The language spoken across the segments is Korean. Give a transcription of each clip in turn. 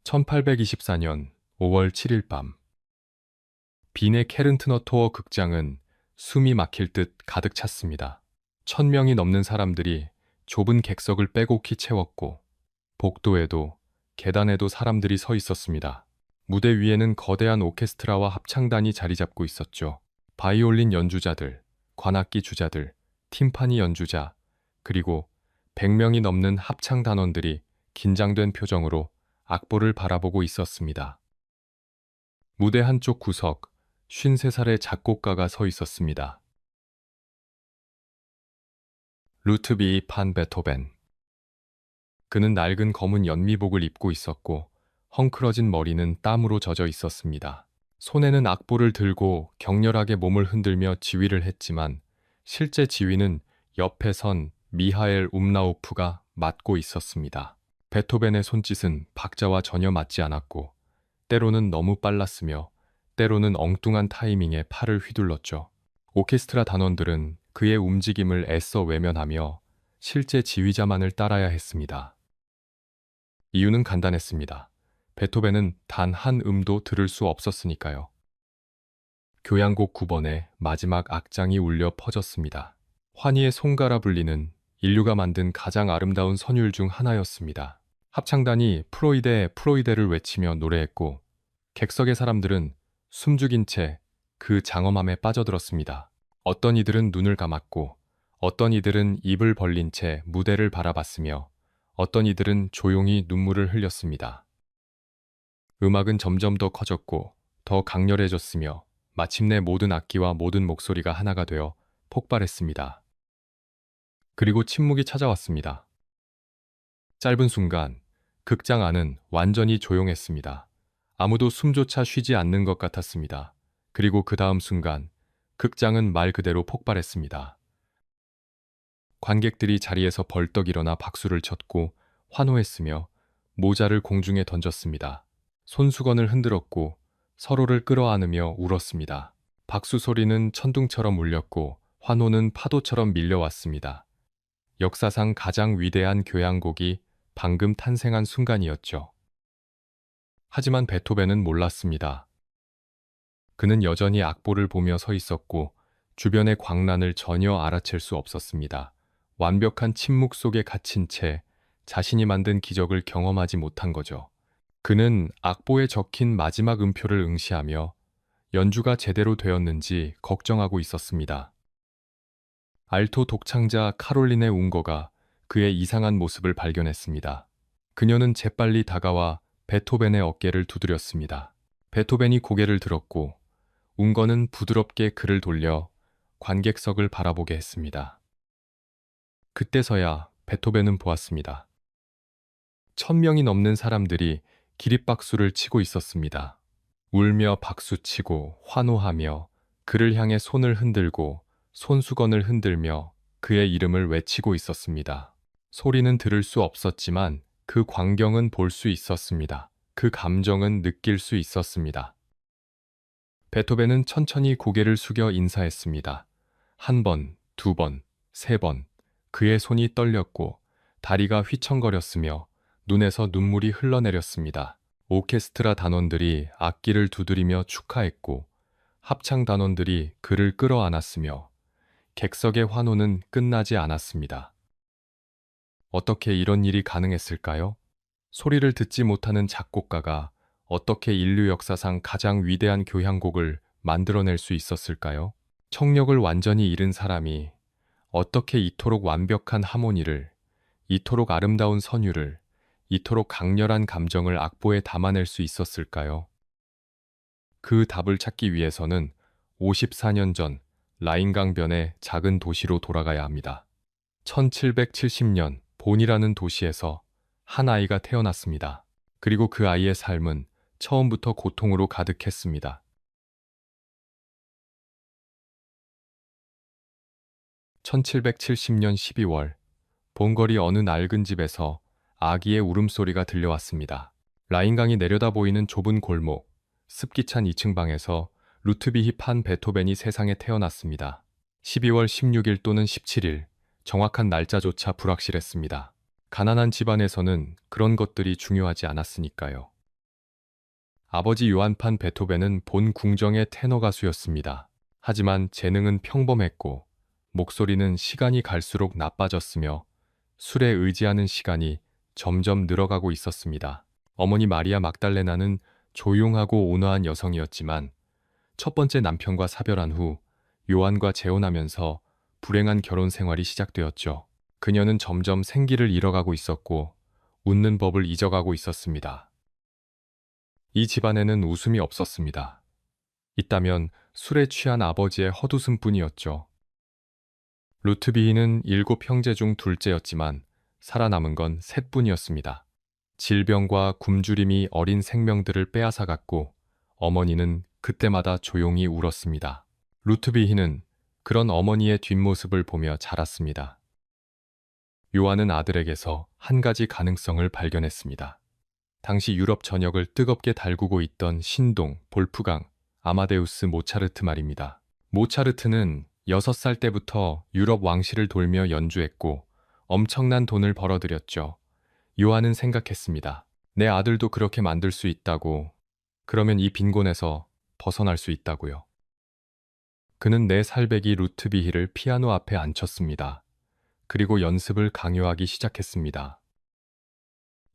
1824년 5월 7일 밤, 빈의 케른트너토어 극장은 숨이 막힐 듯 가득 찼습니다. 1000명이 넘는 사람들이 좁은 객석을 빼곡히 채웠고, 복도에도 계단에도 사람들이 서 있었습니다. 무대 위에는 거대한 오케스트라와 합창단이 자리 잡고 있었죠. 바이올린 연주자들, 관악기 주자들, 팀파니 연주자, 그리고 100명이 넘는 합창단원들이 긴장된 표정으로 악보를 바라보고 있었습니다. 무대 한쪽 구석, 53살의 작곡가가 서 있었습니다. 루트비 판 베토벤. 그는 낡은 검은 연미복을 입고 있었고 헝클어진 머리는 땀으로 젖어 있었습니다. 손에는 악보를 들고 격렬하게 몸을 흔들며 지휘를 했지만 실제 지휘는 옆에 선 미하엘 움라우프가 맡고 있었습니다. 베토벤의 손짓은 박자와 전혀 맞지 않았고 때로는 너무 빨랐으며 때로는 엉뚱한 타이밍에 팔을 휘둘렀죠. 오케스트라 단원들은 그의 움직임을 애써 외면하며 실제 지휘자만을 따라야 했습니다. 이유는 간단했습니다. 베토벤은 단 한 음도 들을 수 없었으니까요. 교향곡 9번의 마지막 악장이 울려 퍼졌습니다. 환희의 송가라 불리는 인류가 만든 가장 아름다운 선율 중 하나였습니다. 합창단이 프로이데 프로이데를 외치며 노래했고 객석의 사람들은 숨죽인 채 그 장엄함에 빠져들었습니다. 어떤 이들은 눈을 감았고 어떤 이들은 입을 벌린 채 무대를 바라봤으며 어떤 이들은 조용히 눈물을 흘렸습니다. 음악은 점점 더 커졌고 더 강렬해졌으며 마침내 모든 악기와 모든 목소리가 하나가 되어 폭발했습니다. 그리고 침묵이 찾아왔습니다. 짧은 순간 극장 안은 완전히 조용했습니다. 아무도 숨조차 쉬지 않는 것 같았습니다. 그리고 그 다음 순간 극장은 말 그대로 폭발했습니다. 관객들이 자리에서 벌떡 일어나 박수를 쳤고 환호했으며 모자를 공중에 던졌습니다. 손수건을 흔들었고 서로를 끌어안으며 울었습니다. 박수 소리는 천둥처럼 울렸고 환호는 파도처럼 밀려왔습니다. 역사상 가장 위대한 교향곡이 방금 탄생한 순간이었죠. 하지만 베토벤은 몰랐습니다. 그는 여전히 악보를 보며 서 있었고 주변의 광란을 전혀 알아챌 수 없었습니다. 완벽한 침묵 속에 갇힌 채 자신이 만든 기적을 경험하지 못한 거죠. 그는 악보에 적힌 마지막 음표를 응시하며 연주가 제대로 되었는지 걱정하고 있었습니다. 알토 독창자 카롤린의 운거가 그의 이상한 모습을 발견했습니다. 그녀는 재빨리 다가와 베토벤의 어깨를 두드렸습니다. 베토벤이 고개를 들었고 운거는 부드럽게 그를 돌려 관객석을 바라보게 했습니다. 그때서야 베토벤은 보았습니다. 1000명이 넘는 사람들이 기립박수를 치고 있었습니다. 울며 박수치고 환호하며 그를 향해 손을 흔들고 손수건을 흔들며 그의 이름을 외치고 있었습니다. 소리는 들을 수 없었지만 그 광경은 볼 수 있었습니다. 그 감정은 느낄 수 있었습니다. 베토벤은 천천히 고개를 숙여 인사했습니다. 한 번, 두 번, 세 번. 그의 손이 떨렸고 다리가 휘청거렸으며 눈에서 눈물이 흘러내렸습니다. 오케스트라 단원들이 악기를 두드리며 축하했고 합창 단원들이 그를 끌어안았으며 객석의 환호는 끝나지 않았습니다. 어떻게 이런 일이 가능했을까요? 소리를 듣지 못하는 작곡가가 어떻게 인류 역사상 가장 위대한 교향곡을 만들어낼 수 있었을까요? 청력을 완전히 잃은 사람이 어떻게 이토록 완벽한 하모니를, 이토록 아름다운 선율을, 이토록 강렬한 감정을 악보에 담아낼 수 있었을까요? 그 답을 찾기 위해서는 54년 전 라인강변의 작은 도시로 돌아가야 합니다. 1770년 본이라는 도시에서 한 아이가 태어났습니다. 그리고 그 아이의 삶은 처음부터 고통으로 가득했습니다. 1770년 12월 본거리 어느 낡은 집에서 아기의 울음소리가 들려왔습니다. 라인강이 내려다 보이는 좁은 골목, 습기찬 2층 방에서 루트비히 판 베토벤이 세상에 태어났습니다. 12월 16일 또는 17일, 정확한 날짜조차 불확실했습니다. 가난한 집안에서는 그런 것들이 중요하지 않았으니까요. 아버지 요한 베토벤은 본 궁정의 테너 가수였습니다. 하지만 재능은 평범했고 목소리는 시간이 갈수록 나빠졌으며 술에 의지하는 시간이 점점 늘어가고 있었습니다. 어머니 마리아 막달레나는 조용하고 온화한 여성이었지만 첫 번째 남편과 사별한 후 요한과 재혼하면서 불행한 결혼 생활이 시작되었죠. 그녀는 점점 생기를 잃어가고 있었고 웃는 법을 잊어가고 있었습니다. 이 집안에는 웃음이 없었습니다. 있다면 술에 취한 아버지의 헛웃음뿐이었죠. 루트비히는 7형제 중 둘째였지만 살아남은 건 셋뿐이었습니다. 질병과 굶주림이 어린 생명들을 빼앗아갔고 어머니는 그때마다 조용히 울었습니다. 루트비히는 그런 어머니의 뒷모습을 보며 자랐습니다. 요한은 아들에게서 한 가지 가능성을 발견했습니다. 당시 유럽 전역을 뜨겁게 달구고 있던 신동, 볼프강, 아마데우스 모차르트 말입니다. 모차르트는 6살 때부터 유럽 왕실을 돌며 연주했고 엄청난 돈을 벌어들였죠. 요한은 생각했습니다. 내 아들도 그렇게 만들 수 있다고. 그러면 이 빈곤에서 벗어날 수 있다고요. 그는 4살배기 루트비히를 피아노 앞에 앉혔습니다. 그리고 연습을 강요하기 시작했습니다.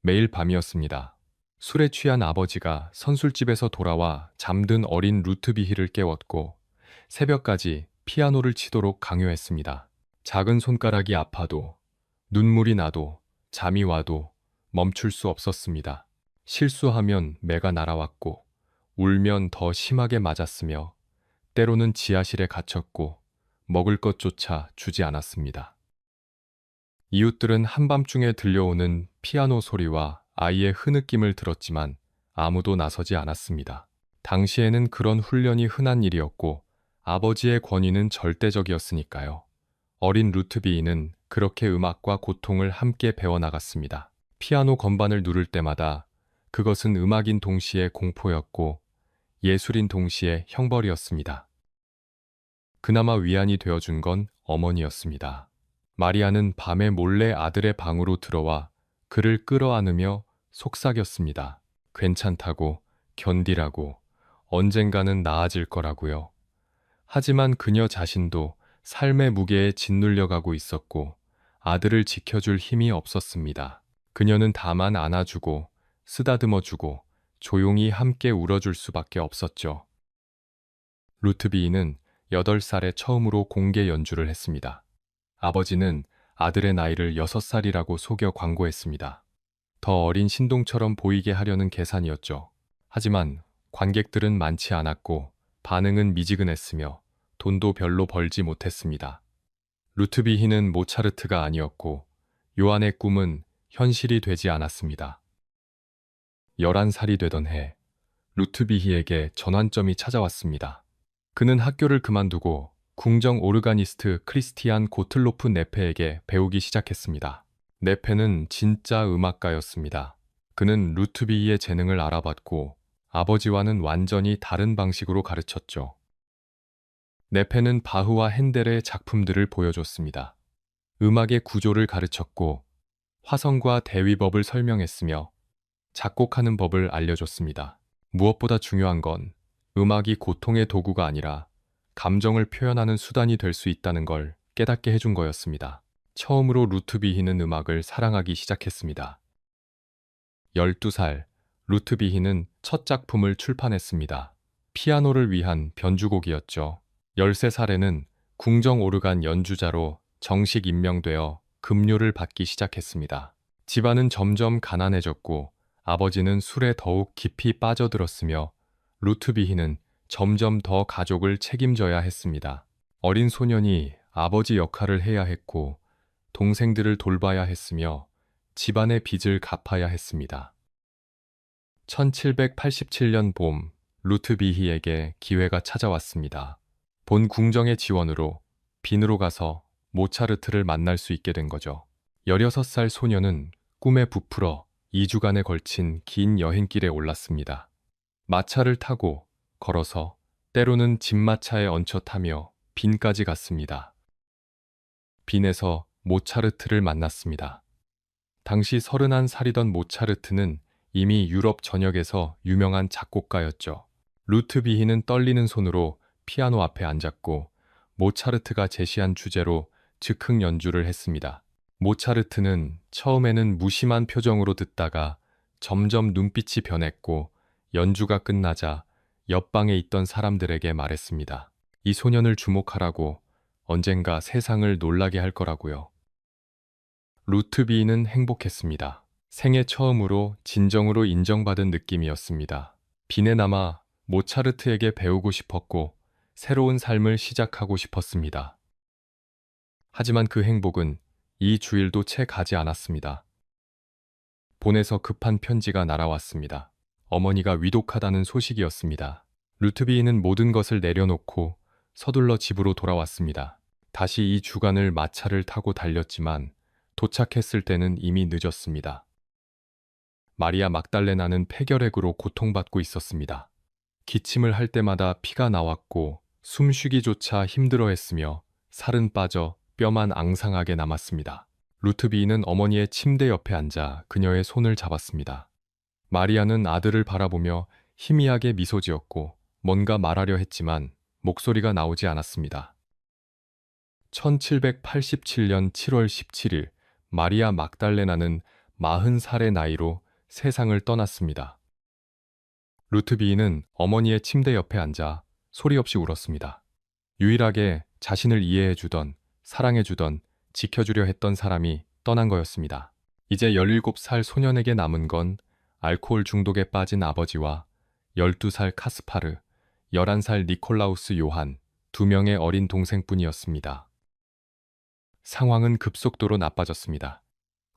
매일 밤이었습니다. 술에 취한 아버지가 선술집에서 돌아와 잠든 어린 루트비히를 깨웠고 새벽까지 피아노를 치도록 강요했습니다. 작은 손가락이 아파도 눈물이 나도 잠이 와도 멈출 수 없었습니다. 실수하면 매가 날아왔고 울면 더 심하게 맞았으며 때로는 지하실에 갇혔고 먹을 것조차 주지 않았습니다. 이웃들은 한밤중에 들려오는 피아노 소리와 아이의 흐느낌을 들었지만 아무도 나서지 않았습니다. 당시에는 그런 훈련이 흔한 일이었고 아버지의 권위는 절대적이었으니까요. 어린 루트비히는 그렇게 음악과 고통을 함께 배워나갔습니다. 피아노 건반을 누를 때마다 그것은 음악인 동시에 공포였고 예술인 동시에 형벌이었습니다. 그나마 위안이 되어준 건 어머니였습니다. 마리아는 밤에 몰래 아들의 방으로 들어와 그를 끌어안으며 속삭였습니다. 괜찮다고, 견디라고, 언젠가는 나아질 거라고요. 하지만 그녀 자신도 삶의 무게에 짓눌려가고 있었고 아들을 지켜줄 힘이 없었습니다. 그녀는 다만 안아주고 쓰다듬어주고 조용히 함께 울어줄 수밖에 없었죠. 루트비히는 8살에 처음으로 공개 연주를 했습니다. 아버지는 아들의 나이를 6살이라고 속여 광고했습니다. 더 어린 신동처럼 보이게 하려는 계산이었죠. 하지만 관객들은 많지 않았고 반응은 미지근했으며 돈도 별로 벌지 못했습니다. 루트비히는 모차르트가 아니었고 요한의 꿈은 현실이 되지 않았습니다. 11살이 되던 해 루트비히에게 전환점이 찾아왔습니다. 그는 학교를 그만두고 궁정 오르가니스트 크리스티안 고틀로프 네페에게 배우기 시작했습니다. 네페는 진짜 음악가였습니다. 그는 루트비히의 재능을 알아봤고 아버지와는 완전히 다른 방식으로 가르쳤죠. 네페는 바흐와 핸델의 작품들을 보여줬습니다. 음악의 구조를 가르쳤고 화성과 대위법을 설명했으며 작곡하는 법을 알려줬습니다. 무엇보다 중요한 건 음악이 고통의 도구가 아니라 감정을 표현하는 수단이 될 수 있다는 걸 깨닫게 해준 거였습니다. 처음으로 루트비히는 음악을 사랑하기 시작했습니다. 12살, 루트비히는 첫 작품을 출판했습니다. 피아노를 위한 변주곡이었죠. 13살에는 궁정 오르간 연주자로 정식 임명되어 급료를 받기 시작했습니다. 집안은 점점 가난해졌고 아버지는 술에 더욱 깊이 빠져들었으며 루트비히는 점점 더 가족을 책임져야 했습니다. 어린 소년이 아버지 역할을 해야 했고 동생들을 돌봐야 했으며 집안의 빚을 갚아야 했습니다. 1787년 봄, 루트비히에게 기회가 찾아왔습니다. 본 궁정의 지원으로 빈으로 가서 모차르트를 만날 수 있게 된 거죠. 16살 소녀는 꿈에 부풀어 2주간에 걸친 긴 여행길에 올랐습니다. 마차를 타고 걸어서 때로는 집마차에 얹혀 타며 빈까지 갔습니다. 빈에서 모차르트를 만났습니다. 당시 31살이던 모차르트는 이미 유럽 전역에서 유명한 작곡가였죠. 루트비히는 떨리는 손으로 피아노 앞에 앉았고 모차르트가 제시한 주제로 즉흥 연주를 했습니다. 모차르트는 처음에는 무심한 표정으로 듣다가 점점 눈빛이 변했고 연주가 끝나자 옆방에 있던 사람들에게 말했습니다. 이 소년을 주목하라고. 언젠가 세상을 놀라게 할 거라고요. 루트비는 행복했습니다. 생애 처음으로 진정으로 인정받은 느낌이었습니다. 빈에 남아 모차르트에게 배우고 싶었고 새로운 삶을 시작하고 싶었습니다. 하지만 그 행복은 이 주일도 채 가지 않았습니다. 본에서 급한 편지가 날아왔습니다. 어머니가 위독하다는 소식이었습니다. 루트비는 모든 것을 내려놓고 서둘러 집으로 돌아왔습니다. 다시 이 주간을 마차를 타고 달렸지만 도착했을 때는 이미 늦었습니다. 마리아 막달레나는 폐결핵으로 고통받고 있었습니다. 기침을 할 때마다 피가 나왔고 숨쉬기조차 힘들어했으며 살은 빠져 뼈만 앙상하게 남았습니다. 루트비는 어머니의 침대 옆에 앉아 그녀의 손을 잡았습니다. 마리아는 아들을 바라보며 희미하게 미소 지었고 뭔가 말하려 했지만 목소리가 나오지 않았습니다. 1787년 7월 17일 마리아 막달레나는 40살의 나이로 세상을 떠났습니다. 루트비는 어머니의 침대 옆에 앉아 소리 없이 울었습니다. 유일하게 자신을 이해해주던, 사랑해주던, 지켜주려 했던 사람이 떠난 거였습니다. 이제 17살 소년에게 남은 건 알코올 중독에 빠진 아버지와 12살 카스파르, 11살 니콜라우스 요한, 2명의 어린 동생뿐이었습니다. 상황은 급속도로 나빠졌습니다.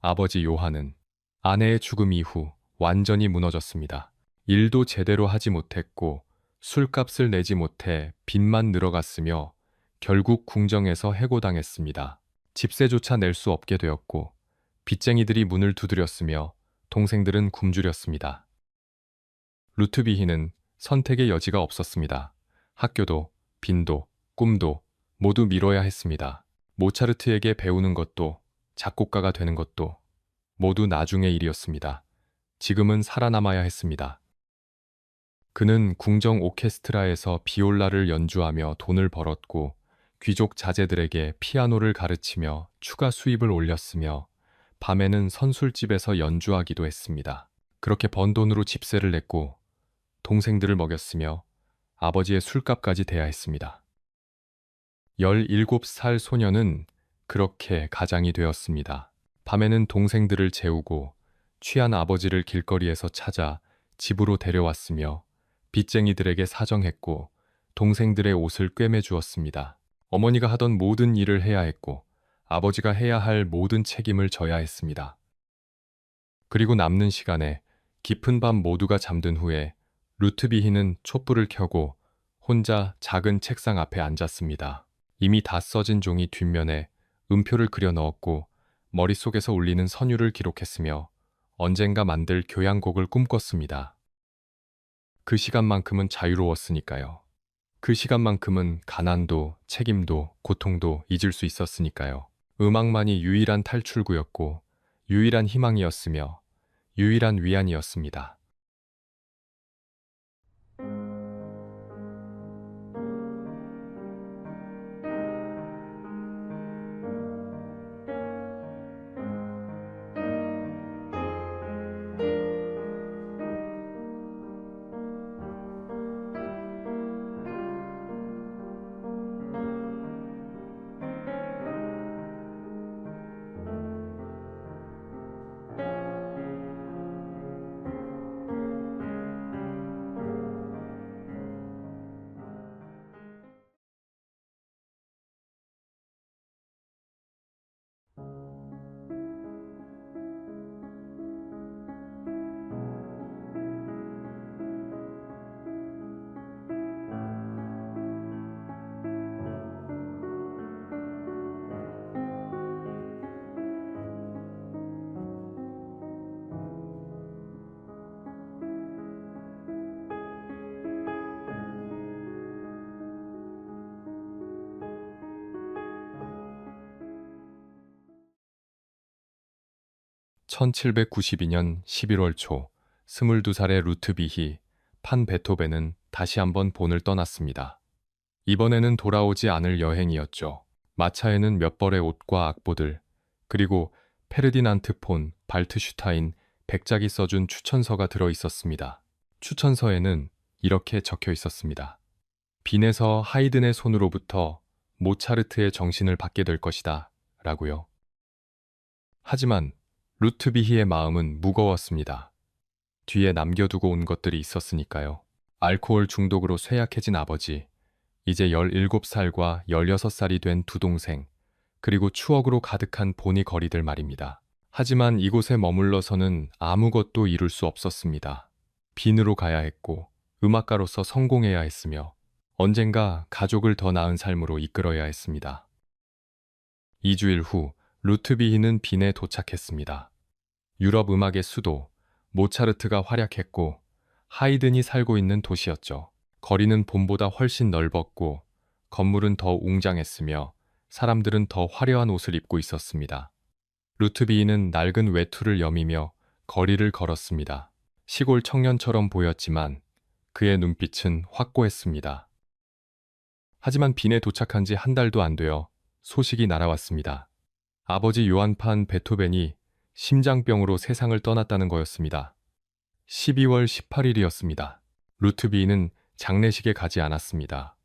아버지 요한은 아내의 죽음 이후 완전히 무너졌습니다. 일도 제대로 하지 못했고 술값을 내지 못해 빚만 늘어갔으며 결국 궁정에서 해고당했습니다. 집세조차 낼 수 없게 되었고 빚쟁이들이 문을 두드렸으며 동생들은 굶주렸습니다. 루트비히는 선택의 여지가 없었습니다. 학교도, 빈도, 꿈도 모두 미뤄야 했습니다. 모차르트에게 배우는 것도, 작곡가가 되는 것도 모두 나중의 일이었습니다. 지금은 살아남아야 했습니다. 그는 궁정 오케스트라에서 비올라를 연주하며 돈을 벌었고 귀족 자제들에게 피아노를 가르치며 추가 수입을 올렸으며 밤에는 선술집에서 연주하기도 했습니다. 그렇게 번 돈으로 집세를 냈고 동생들을 먹였으며 아버지의 술값까지 대야 했습니다. 17살 소녀는 그렇게 가장이 되었습니다. 밤에는 동생들을 재우고 취한 아버지를 길거리에서 찾아 집으로 데려왔으며 빚쟁이들에게 사정했고 동생들의 옷을 꿰매 주었습니다. 어머니가 하던 모든 일을 해야 했고 아버지가 해야 할 모든 책임을 져야 했습니다. 그리고 남는 시간에 깊은 밤 모두가 잠든 후에 루트비히는 촛불을 켜고 혼자 작은 책상 앞에 앉았습니다. 이미 다 써진 종이 뒷면에 음표를 그려 넣었고 머릿속에서 울리는 선율을 기록했으며 언젠가 만들 교향곡을 꿈꿨습니다. 그 시간만큼은 자유로웠으니까요. 그 시간만큼은 가난도, 책임도, 고통도 잊을 수 있었으니까요. 음악만이 유일한 탈출구였고, 유일한 희망이었으며, 유일한 위안이었습니다. 1792년 11월 초 22살의 루트비히, 판 베토벤은 다시 한번 본을 떠났습니다. 이번에는 돌아오지 않을 여행이었죠. 마차에는 몇 벌의 옷과 악보들, 그리고 페르디난트 폰 발트슈타인 백작이 써준 추천서가 들어 있었습니다. 추천서에는 이렇게 적혀 있었습니다. 빈에서 하이든의 손으로부터 모차르트의 정신을 받게 될 것이다. 라고요. 하지만 루트비히의 마음은 무거웠습니다. 뒤에 남겨두고 온 것들이 있었으니까요. 알코올 중독으로 쇠약해진 아버지, 이제 17살과 16살이 된 두 동생, 그리고 추억으로 가득한 본이 거리들 말입니다. 하지만 이곳에 머물러서는 아무것도 이룰 수 없었습니다. 빈으로 가야 했고, 음악가로서 성공해야 했으며, 언젠가 가족을 더 나은 삶으로 이끌어야 했습니다. 2주일 후, 루트비히는 빈에 도착했습니다. 유럽 음악의 수도, 모차르트가 활약했고, 하이든이 살고 있는 도시였죠. 거리는 봄보다 훨씬 넓었고, 건물은 더 웅장했으며, 사람들은 더 화려한 옷을 입고 있었습니다. 루트비히는 낡은 외투를 여미며 거리를 걸었습니다. 시골 청년처럼 보였지만 그의 눈빛은 확고했습니다. 하지만 빈에 도착한 지 한 달도 안 되어 소식이 날아왔습니다. 아버지 요한 판 베토벤이 심장병으로 세상을 떠났다는 거였습니다. 12월 18일이었습니다. 루트비히는 장례식에 가지 않았습니다.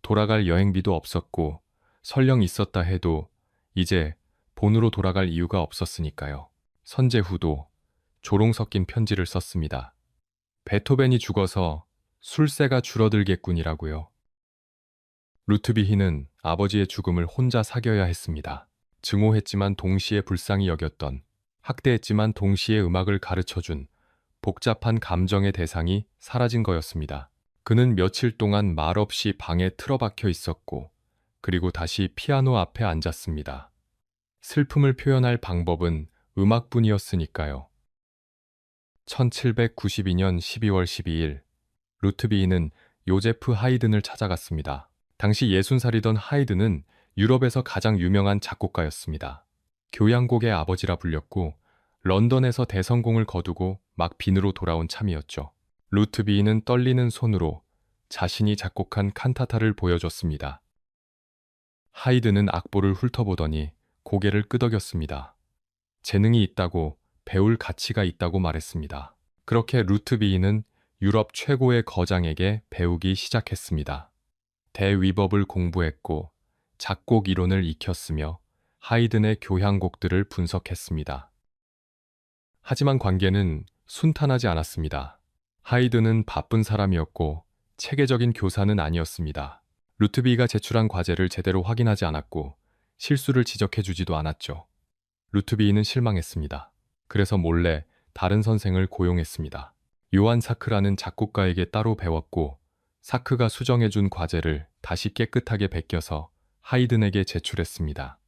돌아갈 여행비도 없었고 설령 있었다 해도 이제 본으로 돌아갈 이유가 없었으니까요. 선제후도 조롱 섞인 편지를 썼습니다. 베토벤이 죽어서 술세가 줄어들겠군이라고요. 루트비히는 아버지의 죽음을 혼자 사겨야 했습니다. 증오했지만 동시에 불쌍히 여겼던, 학대했지만 동시에 음악을 가르쳐준 복잡한 감정의 대상이 사라진 거였습니다. 그는 며칠 동안 말없이 방에 틀어박혀 있었고, 그리고 다시 피아노 앞에 앉았습니다. 슬픔을 표현할 방법은 음악뿐이었으니까요. 1792년 12월 12일, 루트비히는 요제프 하이든을 찾아갔습니다. 당시 60살이던 하이든은 유럽에서 가장 유명한 작곡가였습니다. 교향곡의 아버지라 불렸고, 런던에서 대성공을 거두고 막 빈으로 돌아온 참이었죠. 루트비히는 떨리는 손으로 자신이 작곡한 칸타타를 보여줬습니다. 하이든은 악보를 훑어보더니 고개를 끄덕였습니다. 재능이 있다고, 배울 가치가 있다고 말했습니다. 그렇게 루트비히는 유럽 최고의 거장에게 배우기 시작했습니다. 대위법을 공부했고 작곡 이론을 익혔으며 하이든의 교향곡들을 분석했습니다. 하지만 관계는 순탄하지 않았습니다. 하이든은 바쁜 사람이었고 체계적인 교사는 아니었습니다. 루트비히가 제출한 과제를 제대로 확인하지 않았고 실수를 지적해주지도 않았죠. 루트비히는 실망했습니다. 그래서 몰래 다른 선생을 고용했습니다. 요한 사크라는 작곡가에게 따로 배웠고 사크가 수정해준 과제를 다시 깨끗하게 베껴서 하이든에게 제출했습니다.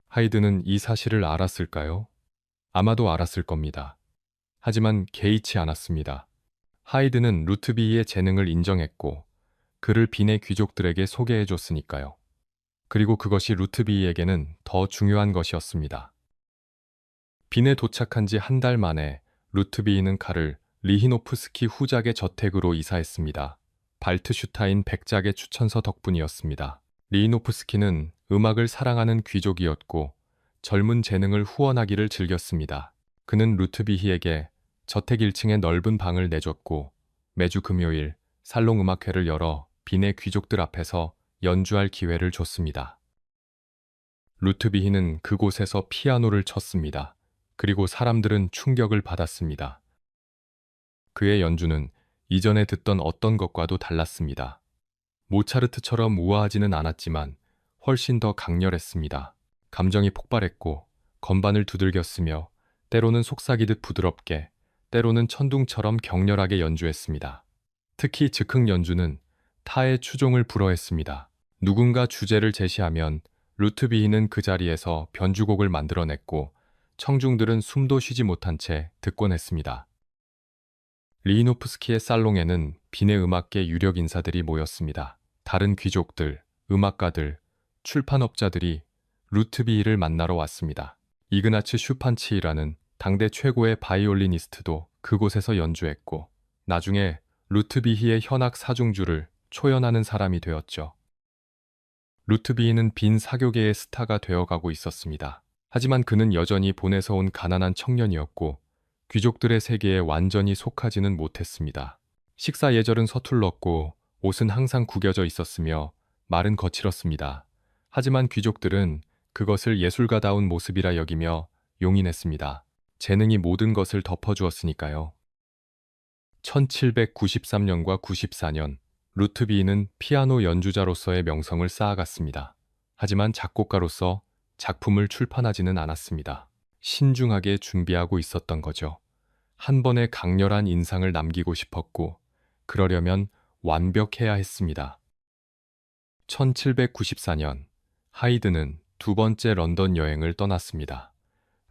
하이든은 이 사실을 알았을까요? 아마도 알았을 겁니다. 하지만 개의치 않았습니다. 하이든은 루트비히의 재능을 인정했고 그를 빈의 귀족들에게 소개해줬으니까요. 그리고 그것이 루트비히에게는 더 중요한 것이었습니다. 빈에 도착한 지 한 달 만에 루트비히는 칼을 리히노프스키 후작의 저택으로 이사했습니다. 발트슈타인 백작의 추천서 덕분이었습니다. 리히노프스키는 음악을 사랑하는 귀족이었고 젊은 재능을 후원하기를 즐겼습니다. 그는 루트비히에게 저택 1층에 넓은 방을 내줬고 매주 금요일 살롱 음악회를 열어 빈의 귀족들 앞에서 연주할 기회를 줬습니다. 루트비히는 그곳에서 피아노를 쳤습니다. 그리고 사람들은 충격을 받았습니다. 그의 연주는 이전에 듣던 어떤 것과도 달랐습니다. 모차르트처럼 우아하지는 않았지만 훨씬 더 강렬했습니다. 감정이 폭발했고 건반을 두들겼으며 때로는 속삭이듯 부드럽게, 때로는 천둥처럼 격렬하게 연주했습니다. 특히 즉흥 연주는 타의 추종을 불허했습니다. 누군가 주제를 제시하면 루트비히는 그 자리에서 변주곡을 만들어냈고 청중들은 숨도 쉬지 못한 채 듣곤 했습니다. 리히노프스키의 살롱에는 빈의 음악계 유력 인사들이 모였습니다. 다른 귀족들, 음악가들, 출판업자들이 루트비히를 만나러 왔습니다. 이그나츠 슈판치히라는 당대 최고의 바이올리니스트도 그곳에서 연주했고 나중에 루트비히의 현악 사중주를 초연하는 사람이 되었죠. 루트비히는 빈 사교계의 스타가 되어가고 있었습니다. 하지만 그는 여전히 본에서 온 가난한 청년이었고 귀족들의 세계에 완전히 속하지는 못했습니다. 식사 예절은 서툴렀고 옷은 항상 구겨져 있었으며 말은 거칠었습니다. 하지만 귀족들은 그것을 예술가다운 모습이라 여기며 용인했습니다. 재능이 모든 것을 덮어주었으니까요. 1793년과 94년 루트비히는 피아노 연주자로서의 명성을 쌓아갔습니다. 하지만 작곡가로서 작품을 출판하지는 않았습니다. 신중하게 준비하고 있었던 거죠. 한 번의 강렬한 인상을 남기고 싶었고 그러려면 완벽해야 했습니다. 1794년 하이드는 두 번째 런던 여행을 떠났습니다.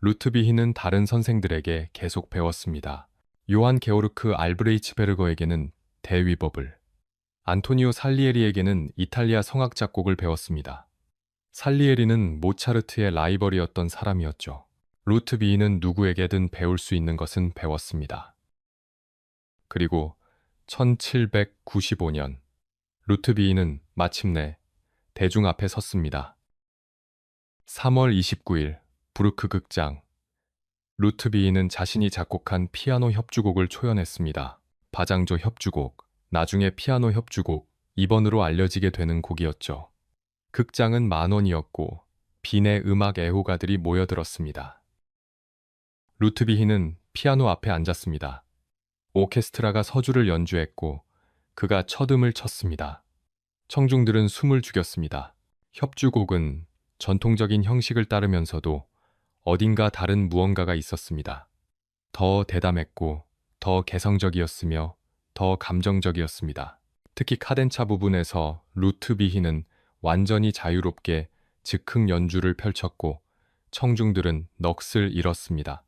루트비히는 다른 선생들에게 계속 배웠습니다. 요한 게오르크 알브레이츠베르거에게는 대위법을, 안토니오 살리에리에게는 이탈리아 성악 작곡을 배웠습니다. 살리에리는 모차르트의 라이벌이었던 사람이었죠. 루트비히는 누구에게든 배울 수 있는 것은 배웠습니다. 그리고 1795년 루트비히는 마침내 대중 앞에 섰습니다. 3월 29일 부르크 극장. 루트비히는 자신이 작곡한 피아노 협주곡을 초연했습니다. 바장조 협주곡, 나중에 피아노 협주곡 2번으로 알려지게 되는 곡이었죠. 극장은 만원이었고 빈의 음악 애호가들이 모여들었습니다. 루트비히는 피아노 앞에 앉았습니다. 오케스트라가 서주를 연주했고 그가 첫음을 쳤습니다. 청중들은 숨을 죽였습니다. 협주곡은 전통적인 형식을 따르면서도 어딘가 다른 무언가가 있었습니다. 더 대담했고 더 개성적이었으며 더 감정적이었습니다. 특히 카덴차 부분에서 루트비히는 완전히 자유롭게 즉흥 연주를 펼쳤고 청중들은 넋을 잃었습니다.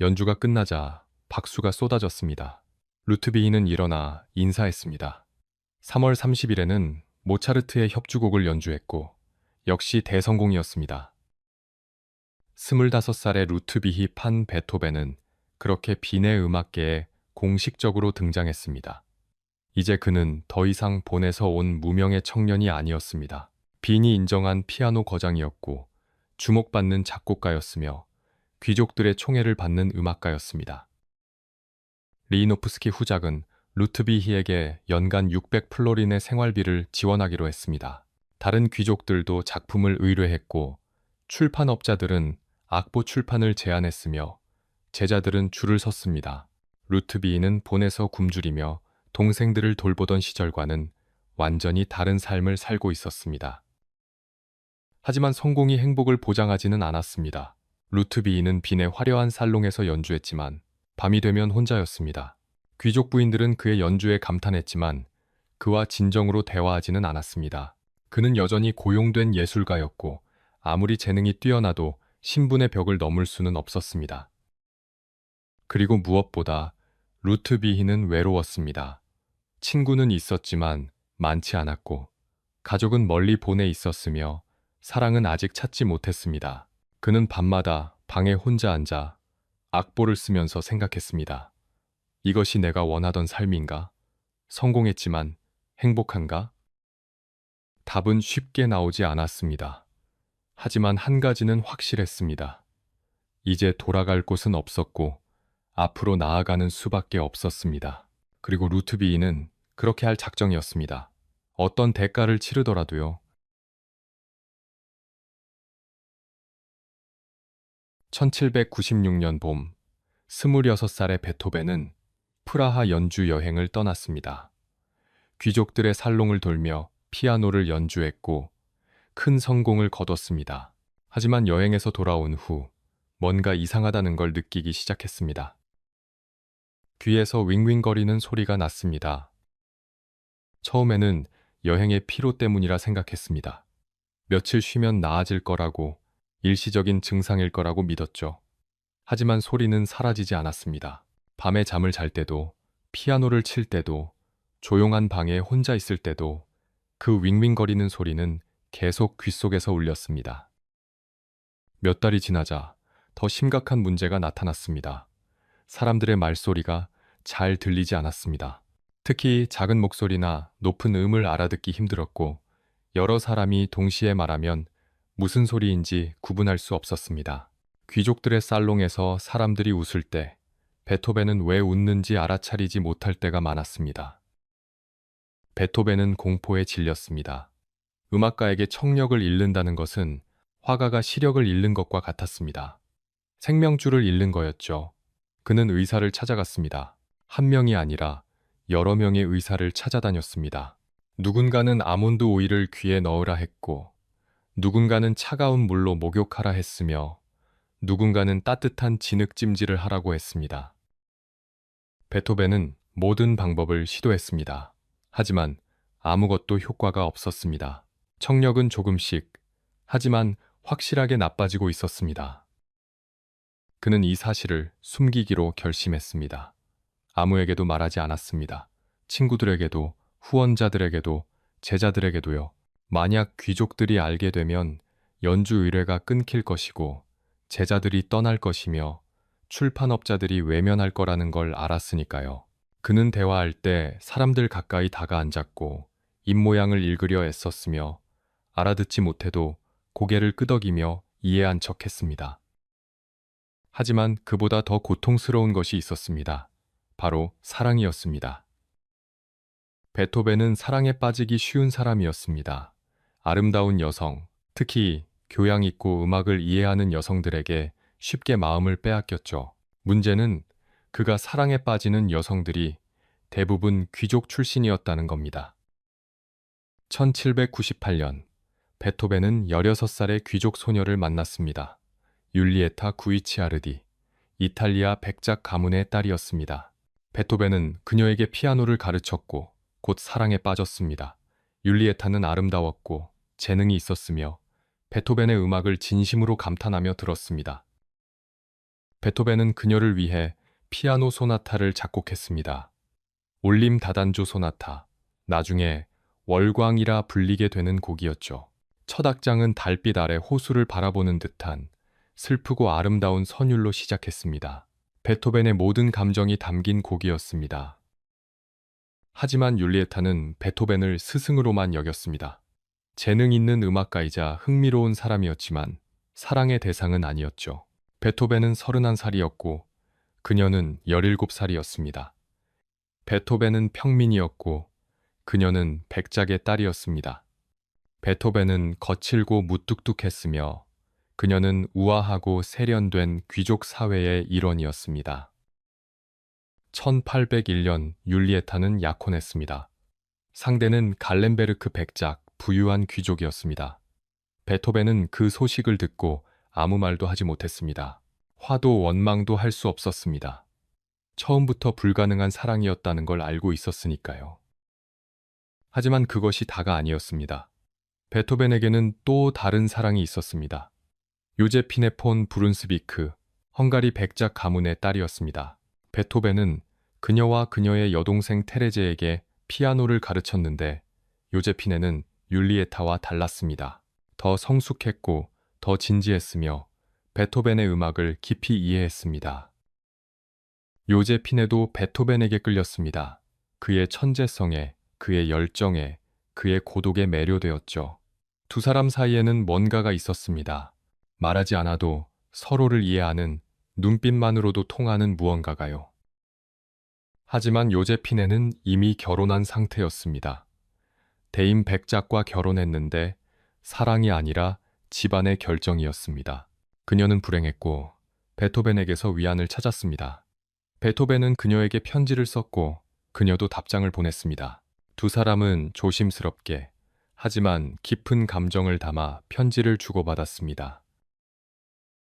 연주가 끝나자 박수가 쏟아졌습니다. 루트비히는 일어나 인사했습니다. 3월 30일에는 모차르트의 협주곡을 연주했고 역시 대성공이었습니다. 25살의 루트비히 판 베토벤은 그렇게 빈의 음악계에 공식적으로 등장했습니다. 이제 그는 더 이상 본에서 온 무명의 청년이 아니었습니다. 빈이 인정한 피아노 거장이었고 주목받는 작곡가였으며 귀족들의 총애를 받는 음악가였습니다. 리이노프스키 후작은 루트비히에게 연간 600플로린의 생활비를 지원하기로 했습니다. 다른 귀족들도 작품을 의뢰했고 출판업자들은 악보 출판을 제안했으며 제자들은 줄을 섰습니다. 루트비히는 본에서 굶주리며 동생들을 돌보던 시절과는 완전히 다른 삶을 살고 있었습니다. 하지만 성공이 행복을 보장하지는 않았습니다. 루트비히는 빈의 화려한 살롱에서 연주했지만 밤이 되면 혼자였습니다. 귀족 부인들은 그의 연주에 감탄했지만 그와 진정으로 대화하지는 않았습니다. 그는 여전히 고용된 예술가였고 아무리 재능이 뛰어나도 신분의 벽을 넘을 수는 없었습니다. 그리고 무엇보다 루트비히는 외로웠습니다. 친구는 있었지만 많지 않았고 가족은 멀리 본에 있었으며 사랑은 아직 찾지 못했습니다. 그는 밤마다 방에 혼자 앉아 악보를 쓰면서 생각했습니다. 이것이 내가 원하던 삶인가? 성공했지만 행복한가? 답은 쉽게 나오지 않았습니다. 하지만 한 가지는 확실했습니다. 이제 돌아갈 곳은 없었고 앞으로 나아가는 수밖에 없었습니다. 그리고 루트비히는 그렇게 할 작정이었습니다. 어떤 대가를 치르더라도요. 1796년 봄, 26살의 베토벤은 프라하 연주 여행을 떠났습니다. 귀족들의 살롱을 돌며 피아노를 연주했고 큰 성공을 거뒀습니다. 하지만 여행에서 돌아온 후 뭔가 이상하다는 걸 느끼기 시작했습니다. 귀에서 윙윙거리는 소리가 났습니다. 처음에는 여행의 피로 때문이라 생각했습니다. 며칠 쉬면 나아질 거라고, 일시적인 증상일 거라고 믿었죠. 하지만 소리는 사라지지 않았습니다. 밤에 잠을 잘 때도, 피아노를 칠 때도, 조용한 방에 혼자 있을 때도 그 윙윙거리는 소리는 계속 귓속에서 울렸습니다. 몇 달이 지나자 더 심각한 문제가 나타났습니다. 사람들의 말소리가 잘 들리지 않았습니다. 특히 작은 목소리나 높은 음을 알아듣기 힘들었고 여러 사람이 동시에 말하면 무슨 소리인지 구분할 수 없었습니다. 귀족들의 살롱에서 사람들이 웃을 때 베토벤은 왜 웃는지 알아차리지 못할 때가 많았습니다. 베토벤은 공포에 질렸습니다. 음악가에게 청력을 잃는다는 것은 화가가 시력을 잃는 것과 같았습니다. 생명줄을 잃는 거였죠. 그는 의사를 찾아갔습니다. 한 명이 아니라 여러 명의 의사를 찾아다녔습니다. 누군가는 아몬드 오일을 귀에 넣으라 했고, 누군가는 차가운 물로 목욕하라 했으며, 누군가는 따뜻한 진흙찜질을 하라고 했습니다. 베토벤은 모든 방법을 시도했습니다. 하지만 아무것도 효과가 없었습니다. 청력은 조금씩, 하지만 확실하게 나빠지고 있었습니다. 그는 이 사실을 숨기기로 결심했습니다. 아무에게도 말하지 않았습니다. 친구들에게도, 후원자들에게도, 제자들에게도요. 만약 귀족들이 알게 되면 연주 의뢰가 끊길 것이고 제자들이 떠날 것이며 출판업자들이 외면할 거라는 걸 알았으니까요. 그는 대화할 때 사람들 가까이 다가앉았고 입모양을 읽으려 애썼으며 알아듣지 못해도 고개를 끄덕이며 이해한 척했습니다. 하지만 그보다 더 고통스러운 것이 있었습니다. 바로 사랑이었습니다. 베토벤은 사랑에 빠지기 쉬운 사람이었습니다. 아름다운 여성, 특히 교양 있고 음악을 이해하는 여성들에게 쉽게 마음을 빼앗겼죠. 문제는 그가 사랑에 빠지는 여성들이 대부분 귀족 출신이었다는 겁니다. 1798년 베토벤은 16살의 귀족 소녀를 만났습니다. 율리에타 구이치아르디, 이탈리아 백작 가문의 딸이었습니다. 베토벤은 그녀에게 피아노를 가르쳤고 곧 사랑에 빠졌습니다. 율리에타는 아름다웠고 재능이 있었으며 베토벤의 음악을 진심으로 감탄하며 들었습니다. 베토벤은 그녀를 위해 피아노 소나타를 작곡했습니다. 올림 다단조 소나타, 나중에 월광이라 불리게 되는 곡이었죠. 첫 악장은 달빛 아래 호수를 바라보는 듯한 슬프고 아름다운 선율로 시작했습니다. 베토벤의 모든 감정이 담긴 곡이었습니다. 하지만 율리에타는 베토벤을 스승으로만 여겼습니다. 재능 있는 음악가이자 흥미로운 사람이었지만 사랑의 대상은 아니었죠. 베토벤은 31살이었고 그녀는 17살이었습니다. 베토벤은 평민이었고 그녀는 백작의 딸이었습니다. 베토벤은 거칠고 무뚝뚝했으며 그녀는 우아하고 세련된 귀족 사회의 일원이었습니다. 1801년 율리에타는 약혼했습니다. 상대는 갈렌베르크 백작, 부유한 귀족이었습니다. 베토벤은 그 소식을 듣고 아무 말도 하지 못했습니다. 화도 원망도 할 수 없었습니다. 처음부터 불가능한 사랑이었다는 걸 알고 있었으니까요. 하지만 그것이 다가 아니었습니다. 베토벤에게는 또 다른 사랑이 있었습니다. 요제피네 폰 브룬스비크, 헝가리 백작 가문의 딸이었습니다. 베토벤은 그녀와 그녀의 여동생 테레제에게 피아노를 가르쳤는데 요제피네는 율리에타와 달랐습니다. 더 성숙했고 더 진지했으며 베토벤의 음악을 깊이 이해했습니다. 요제피네도 베토벤에게 끌렸습니다. 그의 천재성에, 그의 열정에, 그의 고독에 매료되었죠. 두 사람 사이에는 뭔가가 있었습니다. 말하지 않아도 서로를 이해하는, 눈빛만으로도 통하는 무언가가요. 하지만 요제피네는 이미 결혼한 상태였습니다. 대인 백작과 결혼했는데 사랑이 아니라 집안의 결정이었습니다. 그녀는 불행했고 베토벤에게서 위안을 찾았습니다. 베토벤은 그녀에게 편지를 썼고 그녀도 답장을 보냈습니다. 두 사람은 조심스럽게 하지만 깊은 감정을 담아 편지를 주고받았습니다.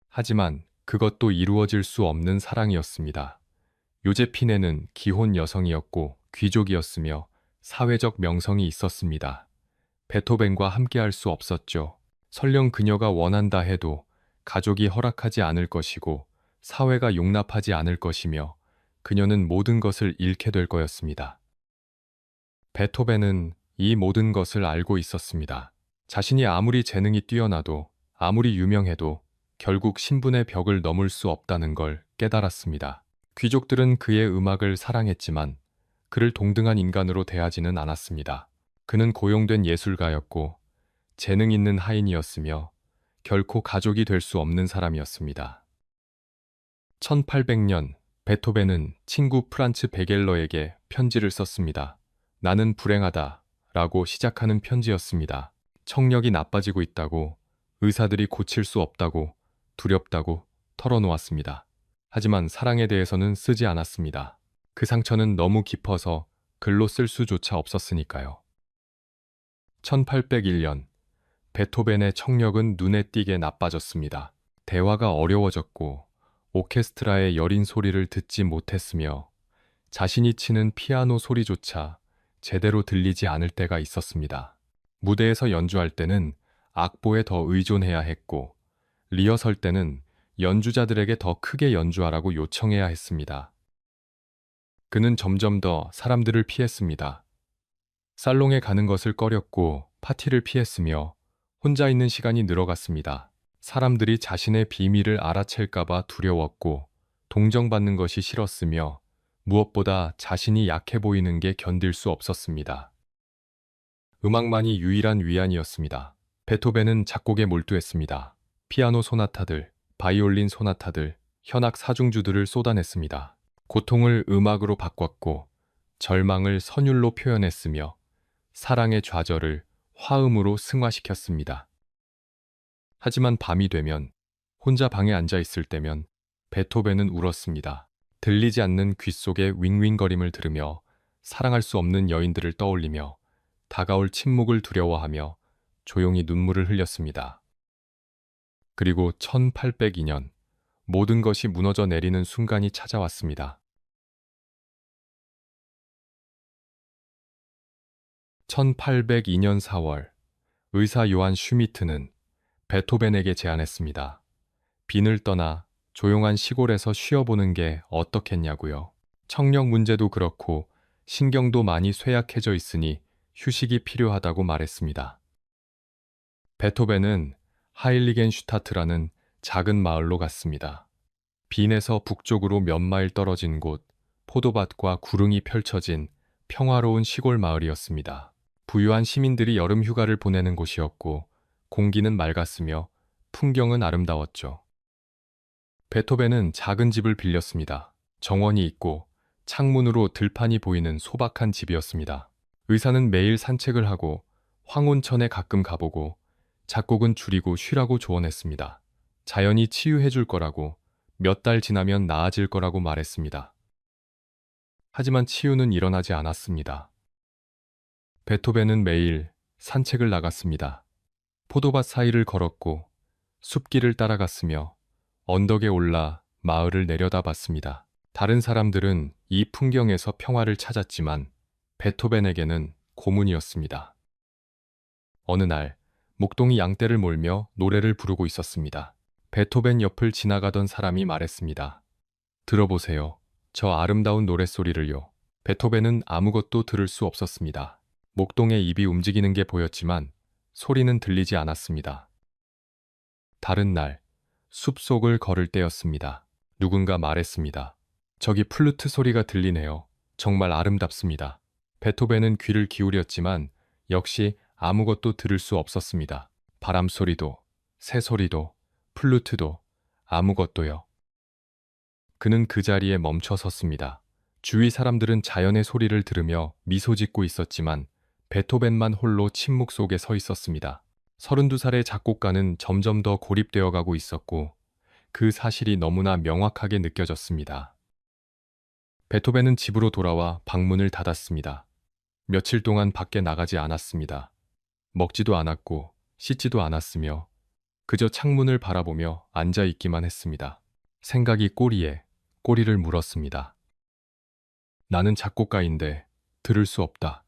하지만 그것도 이루어질 수 없는 사랑이었습니다. 요제피네는 기혼 여성이었고 귀족이었으며 사회적 명성이 있었습니다. 베토벤과 함께할 수 없었죠. 설령 그녀가 원한다 해도 가족이 허락하지 않을 것이고 사회가 용납하지 않을 것이며 그녀는 모든 것을 잃게 될 거였습니다. 베토벤은 이 모든 것을 알고 있었습니다. 자신이 아무리 재능이 뛰어나도 아무리 유명해도 결국 신분의 벽을 넘을 수 없다는 걸 깨달았습니다. 귀족들은 그의 음악을 사랑했지만 그를 동등한 인간으로 대하지는 않았습니다. 그는 고용된 예술가였고 재능 있는 하인이었으며 결코 가족이 될 수 없는 사람이었습니다. 1800년 베토벤은 친구 프란츠 베겔러에게 편지를 썼습니다. 나는 불행하다 라고 시작하는 편지였습니다. 청력이 나빠지고 있다고, 의사들이 고칠 수 없다고, 두렵다고 털어놓았습니다. 하지만 사랑에 대해서는 쓰지 않았습니다. 그 상처는 너무 깊어서 글로 쓸 수조차 없었으니까요. 1801년 베토벤의 청력은 눈에 띄게 나빠졌습니다. 대화가 어려워졌고 오케스트라의 여린 소리를 듣지 못했으며 자신이 치는 피아노 소리조차 제대로 들리지 않을 때가 있었습니다. 무대에서 연주할 때는 악보에 더 의존해야 했고 리허설 때는 연주자들에게 더 크게 연주하라고 요청해야 했습니다. 그는 점점 더 사람들을 피했습니다. 살롱에 가는 것을 꺼렸고 파티를 피했으며 혼자 있는 시간이 늘어갔습니다. 사람들이 자신의 비밀을 알아챌까봐 두려웠고 동정받는 것이 싫었으며 무엇보다 자신이 약해 보이는 게 견딜 수 없었습니다. 음악만이 유일한 위안이었습니다. 베토벤은 작곡에 몰두했습니다. 피아노 소나타들, 바이올린 소나타들, 현악 사중주들을 쏟아냈습니다. 고통을 음악으로 바꿨고 절망을 선율로 표현했으며 사랑의 좌절을 화음으로 승화시켰습니다. 하지만 밤이 되면 혼자 방에 앉아 있을 때면 베토벤은 울었습니다. 들리지 않는 귀 속의 윙윙거림을 들으며 사랑할 수 없는 여인들을 떠올리며 다가올 침묵을 두려워하며 조용히 눈물을 흘렸습니다. 그리고 1802년 모든 것이 무너져 내리는 순간이 찾아왔습니다. 1802년 4월 의사 요한 슈미트는 베토벤에게 제안했습니다. 빈을 떠나 조용한 시골에서 쉬어보는 게 어떻겠냐고요. 청력 문제도 그렇고 신경도 많이 쇠약해져 있으니 휴식이 필요하다고 말했습니다. 베토벤은 하일리겐슈타트라는 작은 마을로 갔습니다. 빈에서 북쪽으로 몇 마일 떨어진 곳, 포도밭과 구릉이 펼쳐진 평화로운 시골 마을이었습니다. 부유한 시민들이 여름 휴가를 보내는 곳이었고 공기는 맑았으며 풍경은 아름다웠죠. 베토벤은 작은 집을 빌렸습니다. 정원이 있고 창문으로 들판이 보이는 소박한 집이었습니다. 의사는 매일 산책을 하고 황혼천에 가끔 가보고 작곡은 줄이고 쉬라고 조언했습니다. 자연이 치유해 줄 거라고, 몇 달 지나면 나아질 거라고 말했습니다. 하지만 치유는 일어나지 않았습니다. 베토벤은 매일 산책을 나갔습니다. 포도밭 사이를 걸었고 숲길을 따라갔으며 언덕에 올라 마을을 내려다봤습니다. 다른 사람들은 이 풍경에서 평화를 찾았지만 베토벤에게는 고문이었습니다. 어느 날 목동이 양떼를 몰며 노래를 부르고 있었습니다. 베토벤 옆을 지나가던 사람이 말했습니다. 들어보세요. 저 아름다운 노랫소리를요. 베토벤은 아무것도 들을 수 없었습니다. 목동의 입이 움직이는 게 보였지만 소리는 들리지 않았습니다. 다른 날 숲속을 걸을 때였습니다. 누군가 말했습니다. 저기 플루트 소리가 들리네요. 정말 아름답습니다. 베토벤은 귀를 기울였지만 역시 아무것도 들을 수 없었습니다. 바람 소리도, 새 소리도, 플루트도, 아무것도요. 그는 그 자리에 멈춰 섰습니다. 주위 사람들은 자연의 소리를 들으며 미소 짓고 있었지만 베토벤만 홀로 침묵 속에 서 있었습니다. 32살의 작곡가는 점점 더 고립되어 가고 있었고 그 사실이 너무나 명확하게 느껴졌습니다. 베토벤은 집으로 돌아와 방문을 닫았습니다. 며칠 동안 밖에 나가지 않았습니다. 먹지도 않았고 씻지도 않았으며 그저 창문을 바라보며 앉아 있기만 했습니다. 생각이 꼬리에 꼬리를 물었습니다. 나는 작곡가인데 들을 수 없다.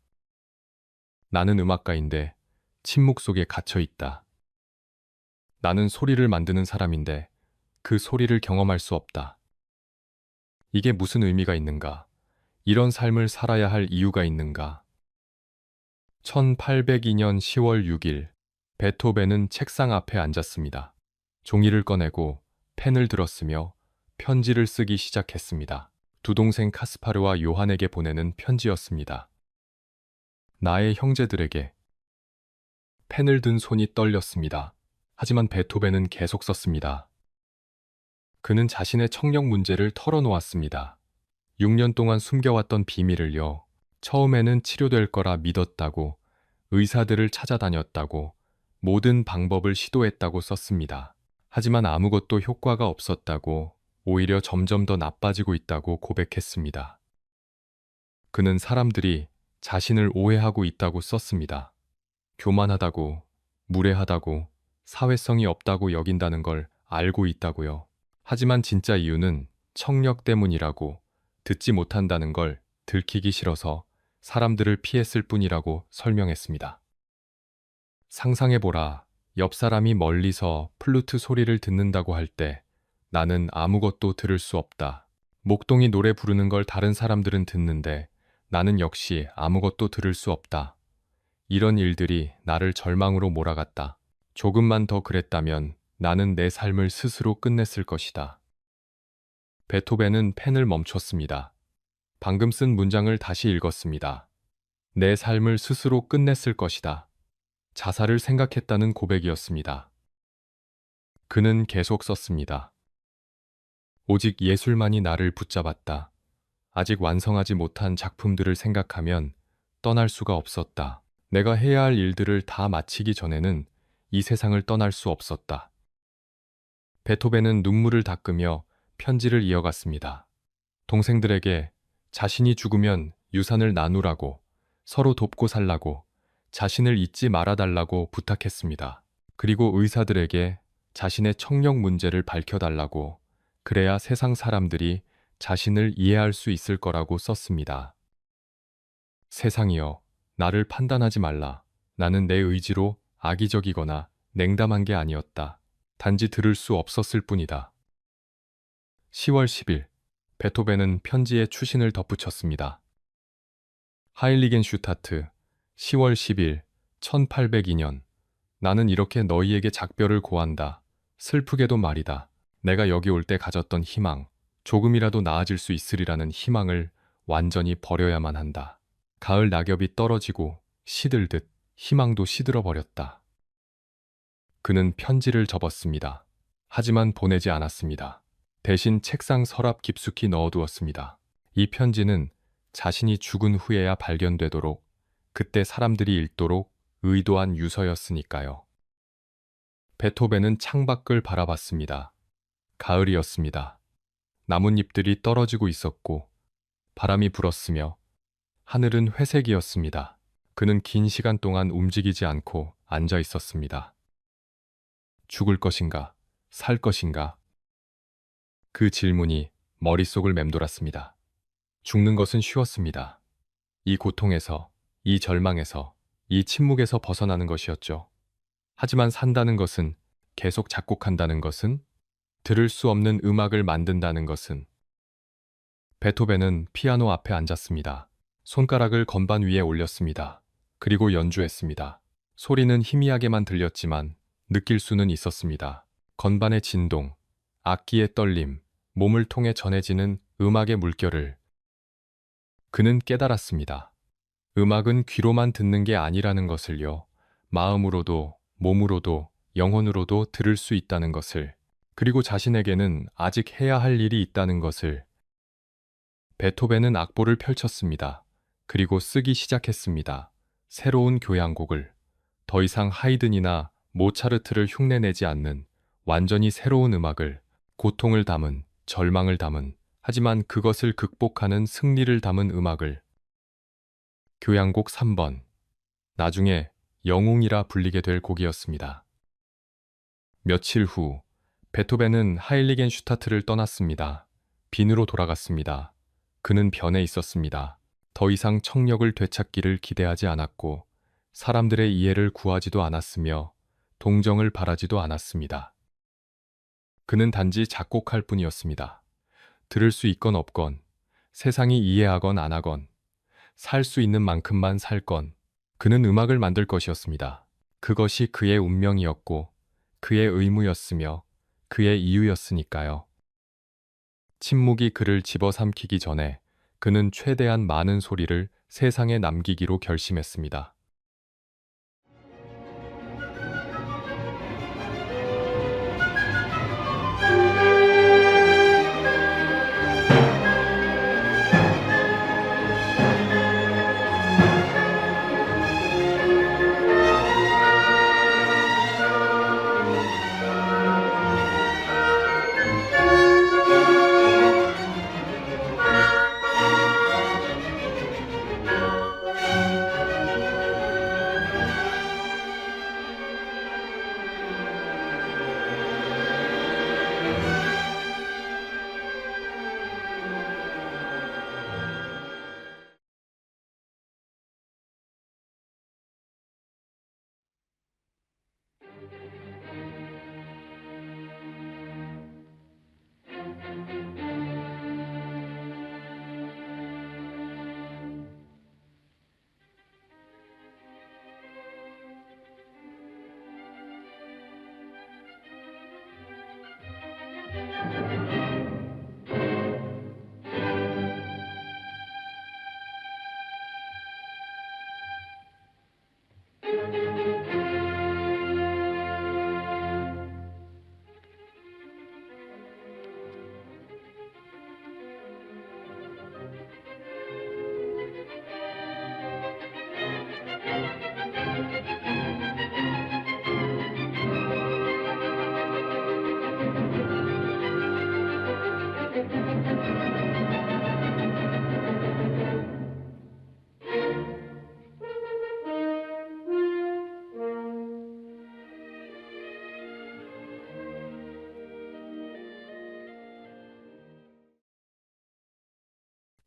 나는 음악가인데 침묵 속에 갇혀 있다. 나는 소리를 만드는 사람인데 그 소리를 경험할 수 없다. 이게 무슨 의미가 있는가? 이런 삶을 살아야 할 이유가 있는가? 1802년 10월 6일 베토벤은 책상 앞에 앉았습니다. 종이를 꺼내고 펜을 들었으며 편지를 쓰기 시작했습니다. 두 동생 카스파르와 요한에게 보내는 편지였습니다. 나의 형제들에게. 펜을 든 손이 떨렸습니다. 하지만 베토벤은 계속 썼습니다. 그는 자신의 청력 문제를 털어놓았습니다. 6년 동안 숨겨왔던 비밀을요. 처음에는 치료될 거라 믿었다고, 의사들을 찾아다녔다고, 모든 방법을 시도했다고 썼습니다. 하지만 아무것도 효과가 없었다고, 오히려 점점 더 나빠지고 있다고 고백했습니다. 그는 사람들이 자신을 오해하고 있다고 썼습니다. 교만하다고, 무례하다고, 사회성이 없다고 여긴다는 걸 알고 있다고요. 하지만 진짜 이유는 청력 때문이라고, 듣지 못한다는 걸 들키기 싫어서 사람들을 피했을 뿐이라고 설명했습니다. 상상해보라. 옆 사람이 멀리서 플루트 소리를 듣는다고 할 때 나는 아무것도 들을 수 없다. 목동이 노래 부르는 걸 다른 사람들은 듣는데 나는 역시 아무것도 들을 수 없다. 이런 일들이 나를 절망으로 몰아갔다. 조금만 더 그랬다면 나는 내 삶을 스스로 끝냈을 것이다. 베토벤은 펜을 멈췄습니다. 방금 쓴 문장을 다시 읽었습니다. 내 삶을 스스로 끝냈을 것이다. 자살을 생각했다는 고백이었습니다. 그는 계속 썼습니다. 오직 예술만이 나를 붙잡았다. 아직 완성하지 못한 작품들을 생각하면 떠날 수가 없었다. 내가 해야 할 일들을 다 마치기 전에는 이 세상을 떠날 수 없었다. 베토벤은 눈물을 닦으며 편지를 이어갔습니다. 동생들에게 자신이 죽으면 유산을 나누라고, 서로 돕고 살라고, 자신을 잊지 말아달라고 부탁했습니다. 그리고 의사들에게 자신의 청력 문제를 밝혀달라고, 그래야 세상 사람들이 자신을 이해할 수 있을 거라고 썼습니다. 세상이여, 나를 판단하지 말라. 나는 내 의지로 악의적이거나 냉담한 게 아니었다. 단지 들을 수 없었을 뿐이다. 10월 10일, 베토벤은 편지에 추신을 덧붙였습니다. 하일리겐슈타트, 10월 10일, 1802년. 나는 이렇게 너희에게 작별을 고한다. 슬프게도 말이다. 내가 여기 올 때 가졌던 희망, 조금이라도 나아질 수 있으리라는 희망을 완전히 버려야만 한다. 가을 낙엽이 떨어지고 시들듯 희망도 시들어 버렸다. 그는 편지를 접었습니다. 하지만 보내지 않았습니다. 대신 책상 서랍 깊숙이 넣어두었습니다. 이 편지는 자신이 죽은 후에야 발견되도록, 그때 사람들이 읽도록 의도한 유서였으니까요. 베토벤은 창밖을 바라봤습니다. 가을이었습니다. 나뭇잎들이 떨어지고 있었고 바람이 불었으며 하늘은 회색이었습니다. 그는 긴 시간 동안 움직이지 않고 앉아 있었습니다. 죽을 것인가, 살 것인가? 그 질문이 머릿속을 맴돌았습니다. 죽는 것은 쉬웠습니다. 이 고통에서, 이 절망에서, 이 침묵에서 벗어나는 것이었죠. 하지만 산다는 것은, 계속 작곡한다는 것은, 들을 수 없는 음악을 만든다는 것은. 베토벤은 피아노 앞에 앉았습니다. 손가락을 건반 위에 올렸습니다. 그리고 연주했습니다. 소리는 희미하게만 들렸지만 느낄 수는 있었습니다. 건반의 진동, 악기의 떨림, 몸을 통해 전해지는 음악의 물결을. 그는 깨달았습니다. 음악은 귀로만 듣는 게 아니라는 것을요. 마음으로도, 몸으로도, 영혼으로도 들을 수 있다는 것을. 그리고 자신에게는 아직 해야 할 일이 있다는 것을. 베토벤은 악보를 펼쳤습니다. 그리고 쓰기 시작했습니다. 새로운 교향곡을. 더 이상 하이든이나 모차르트를 흉내내지 않는 완전히 새로운 음악을, 고통을 담은, 절망을 담은, 하지만 그것을 극복하는 승리를 담은 음악을. 교향곡 3번. 나중에 영웅이라 불리게 될 곡이었습니다. 며칠 후, 베토벤은 하일리겐슈타트를 떠났습니다. 빈으로 돌아갔습니다. 그는 변해 있었습니다. 더 이상 청력을 되찾기를 기대하지 않았고, 사람들의 이해를 구하지도 않았으며, 동정을 바라지도 않았습니다. 그는 단지 작곡할 뿐이었습니다. 들을 수 있건 없건, 세상이 이해하건 안 하건, 살 수 있는 만큼만 살건, 그는 음악을 만들 것이었습니다. 그것이 그의 운명이었고, 그의 의무였으며, 그의 이유였으니까요. 침묵이 그를 집어삼키기 전에 그는 최대한 많은 소리를 세상에 남기기로 결심했습니다.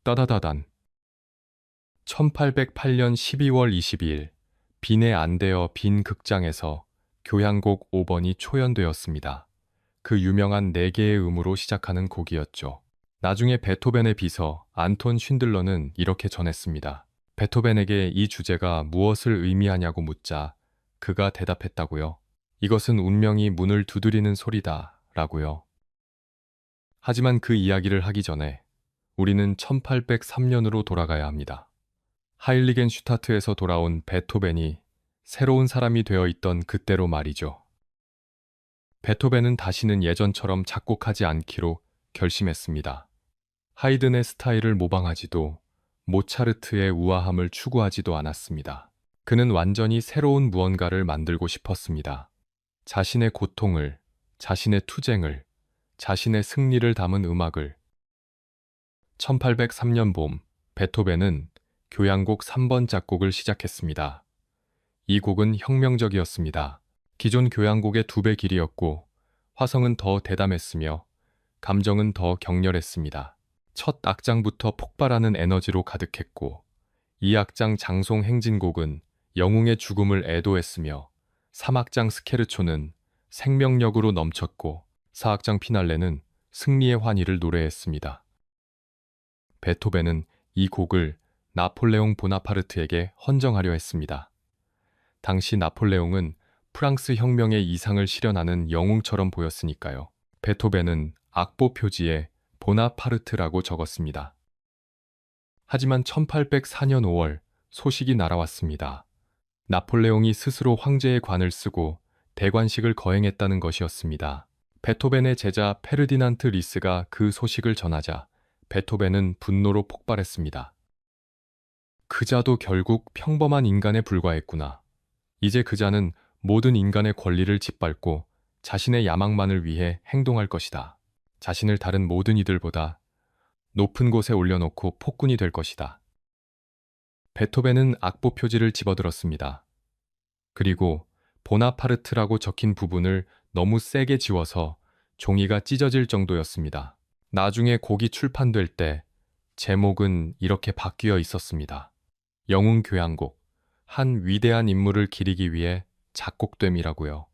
따다다단 1808년 12월 22일 빈에 안 되어 빈 극장에서 교향곡 5번이 초연되었습니다. 그 유명한 4개의 음으로 시작하는 곡이었죠. 나중에 베토벤의 비서 안톤 쉰들러는 이렇게 전했습니다. 베토벤에게 이 주제가 무엇을 의미하냐고 묻자 그가 대답했다고요. 이것은 운명이 문을 두드리는 소리다 라고요. 하지만 그 이야기를 하기 전에 우리는 1803년으로 돌아가야 합니다. 하일리겐 슈타트에서 돌아온 베토벤이 새로운 사람이 되어 있던 그때로 말이죠. 베토벤은 다시는 예전처럼 작곡하지 않기로 결심했습니다. 하이든의 스타일을 모방하지도 모차르트의 우아함을 추구하지도 않았습니다. 그는 완전히 새로운 무언가를 만들고 싶었습니다. 자신의 고통을, 자신의 투쟁을, 자신의 승리를 담은 음악을. 1803년 봄, 베토벤은 교향곡 3번 작곡을 시작했습니다. 이 곡은 혁명적이었습니다. 기존 교향곡의 2배 길이였고 화성은 더 대담했으며 감정은 더 격렬했습니다. 첫 악장부터 폭발하는 에너지로 가득했고 2악장 장송 행진곡은 영웅의 죽음을 애도했으며 3악장 스케르초는 생명력으로 넘쳤고 4악장 피날레는 승리의 환희를 노래했습니다. 베토벤은 이 곡을 나폴레옹 보나파르트에게 헌정하려 했습니다. 당시 나폴레옹은 프랑스 혁명의 이상을 실현하는 영웅처럼 보였으니까요. 베토벤은 악보 표지에 보나파르트라고 적었습니다. 하지만 1804년 5월 소식이 날아왔습니다. 나폴레옹이 스스로 황제의 관을 쓰고 대관식을 거행했다는 것이었습니다. 베토벤의 제자 페르디난트 리스가 그 소식을 전하자 베토벤은 분노로 폭발했습니다. 그자도 결국 평범한 인간에 불과했구나. 이제 그자는 모든 인간의 권리를 짓밟고 자신의 야망만을 위해 행동할 것이다. 자신을 다른 모든 이들보다 높은 곳에 올려놓고 폭군이 될 것이다. 베토벤은 악보 표지를 집어들었습니다. 그리고 보나파르트라고 적힌 부분을 너무 세게 지워서 종이가 찢어질 정도였습니다. 나중에 곡이 출판될 때 제목은 이렇게 바뀌어 있었습니다. 영웅 교향곡, 한 위대한 인물을 기리기 위해 작곡됨이라고요.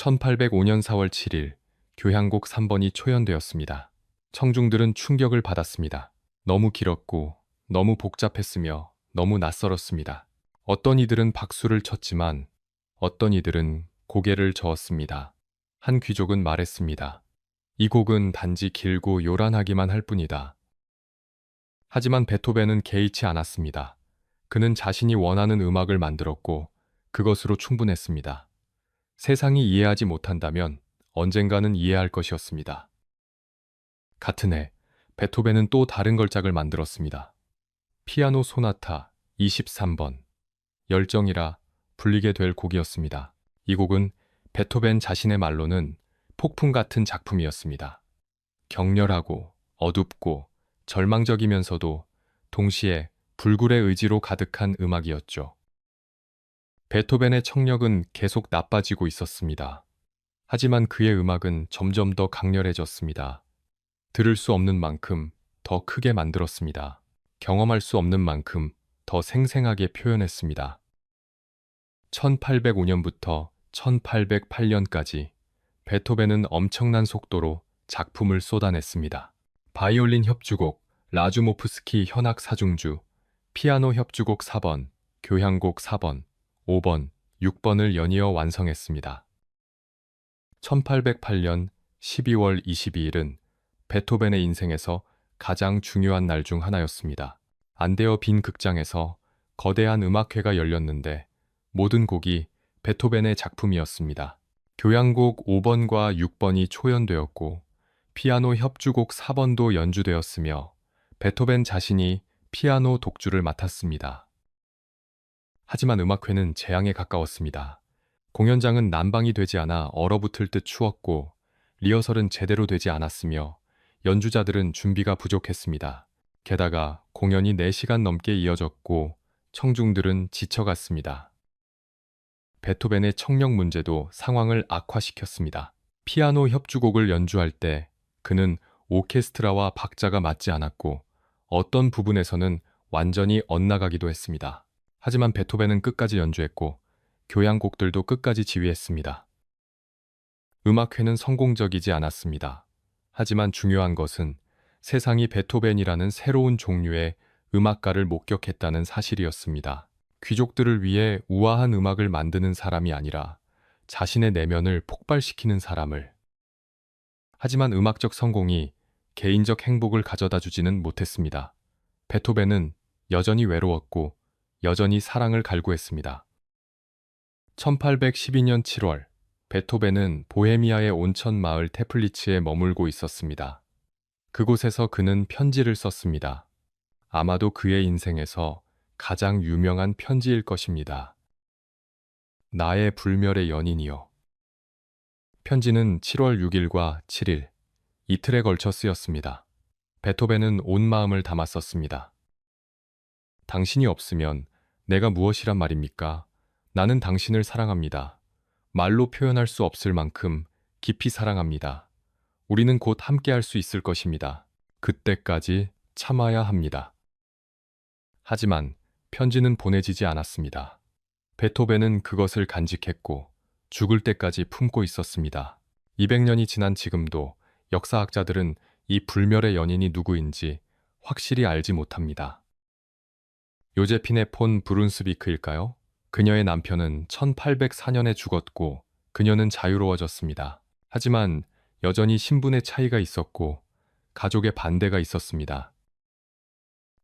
1805년 4월 7일 교향곡 3번이 초연되었습니다. 청중들은 충격을 받았습니다. 너무 길었고 너무 복잡했으며 너무 낯설었습니다. 어떤 이들은 박수를 쳤지만 어떤 이들은 고개를 저었습니다. 한 귀족은 말했습니다. 이 곡은 단지 길고 요란하기만 할 뿐이다. 하지만 베토벤은 개의치 않았습니다. 그는 자신이 원하는 음악을 만들었고 그것으로 충분했습니다. 세상이 이해하지 못한다면 언젠가는 이해할 것이었습니다. 같은 해 베토벤은 또 다른 걸작을 만들었습니다. 피아노 소나타 23번, 열정이라 불리게 될 곡이었습니다. 이 곡은 베토벤 자신의 말로는 폭풍 같은 작품이었습니다. 격렬하고 어둡고 절망적이면서도 동시에 불굴의 의지로 가득한 음악이었죠. 베토벤의 청력은 계속 나빠지고 있었습니다. 하지만 그의 음악은 점점 더 강렬해졌습니다. 들을 수 없는 만큼 더 크게 만들었습니다. 경험할 수 없는 만큼 더 생생하게 표현했습니다. 1805년부터 1808년까지 베토벤은 엄청난 속도로 작품을 쏟아냈습니다. 바이올린 협주곡, 라주모프스키 현악 사중주, 피아노 협주곡 4번, 교향곡 4번, 5번, 6번을 연이어 완성했습니다. 1808년 12월 22일은 베토벤의 인생에서 가장 중요한 날 중 하나였습니다. 안데어 빈 극장에서 거대한 음악회가 열렸는데 모든 곡이 베토벤의 작품이었습니다. 교향곡 5번과 6번이 초연되었고 피아노 협주곡 4번도 연주되었으며 베토벤 자신이 피아노 독주를 맡았습니다. 하지만 음악회는 재앙에 가까웠습니다. 공연장은 난방이 되지 않아 얼어붙을 듯 추웠고 리허설은 제대로 되지 않았으며 연주자들은 준비가 부족했습니다. 게다가 공연이 4시간 넘게 이어졌고 청중들은 지쳐갔습니다. 베토벤의 청력 문제도 상황을 악화시켰습니다. 피아노 협주곡을 연주할 때 그는 오케스트라와 박자가 맞지 않았고 어떤 부분에서는 완전히 엇나가기도 했습니다. 하지만 베토벤은 끝까지 연주했고 교향곡들도 끝까지 지휘했습니다. 음악회는 성공적이지 않았습니다. 하지만 중요한 것은 세상이 베토벤이라는 새로운 종류의 음악가를 목격했다는 사실이었습니다. 귀족들을 위해 우아한 음악을 만드는 사람이 아니라 자신의 내면을 폭발시키는 사람을. 하지만 음악적 성공이 개인적 행복을 가져다 주지는 못했습니다. 베토벤은 여전히 외로웠고 여전히 사랑을 갈구했습니다. 1812년 7월 베토벤은 보헤미아의 온천 마을 테플리츠에 머물고 있었습니다. 그곳에서 그는 편지를 썼습니다. 아마도 그의 인생에서 가장 유명한 편지일 것입니다. 나의 불멸의 연인이여. 편지는 7월 6일과 7일, 이틀에 걸쳐 쓰였습니다. 베토벤은 온 마음을 담아 썼습니다. 당신이 없으면 내가 무엇이란 말입니까? 나는 당신을 사랑합니다. 말로 표현할 수 없을 만큼 깊이 사랑합니다. 우리는 곧 함께할 수 있을 것입니다. 그때까지 참아야 합니다. 하지만 편지는 보내지지 않았습니다. 베토벤은 그것을 간직했고 죽을 때까지 품고 있었습니다. 200년이 지난 지금도 역사학자들은 이 불멸의 연인이 누구인지 확실히 알지 못합니다. 요제피네 폰 브룬스비크일까요? 그녀의 남편은 1804년에 죽었고 그녀는 자유로워졌습니다. 하지만 여전히 신분의 차이가 있었고 가족의 반대가 있었습니다.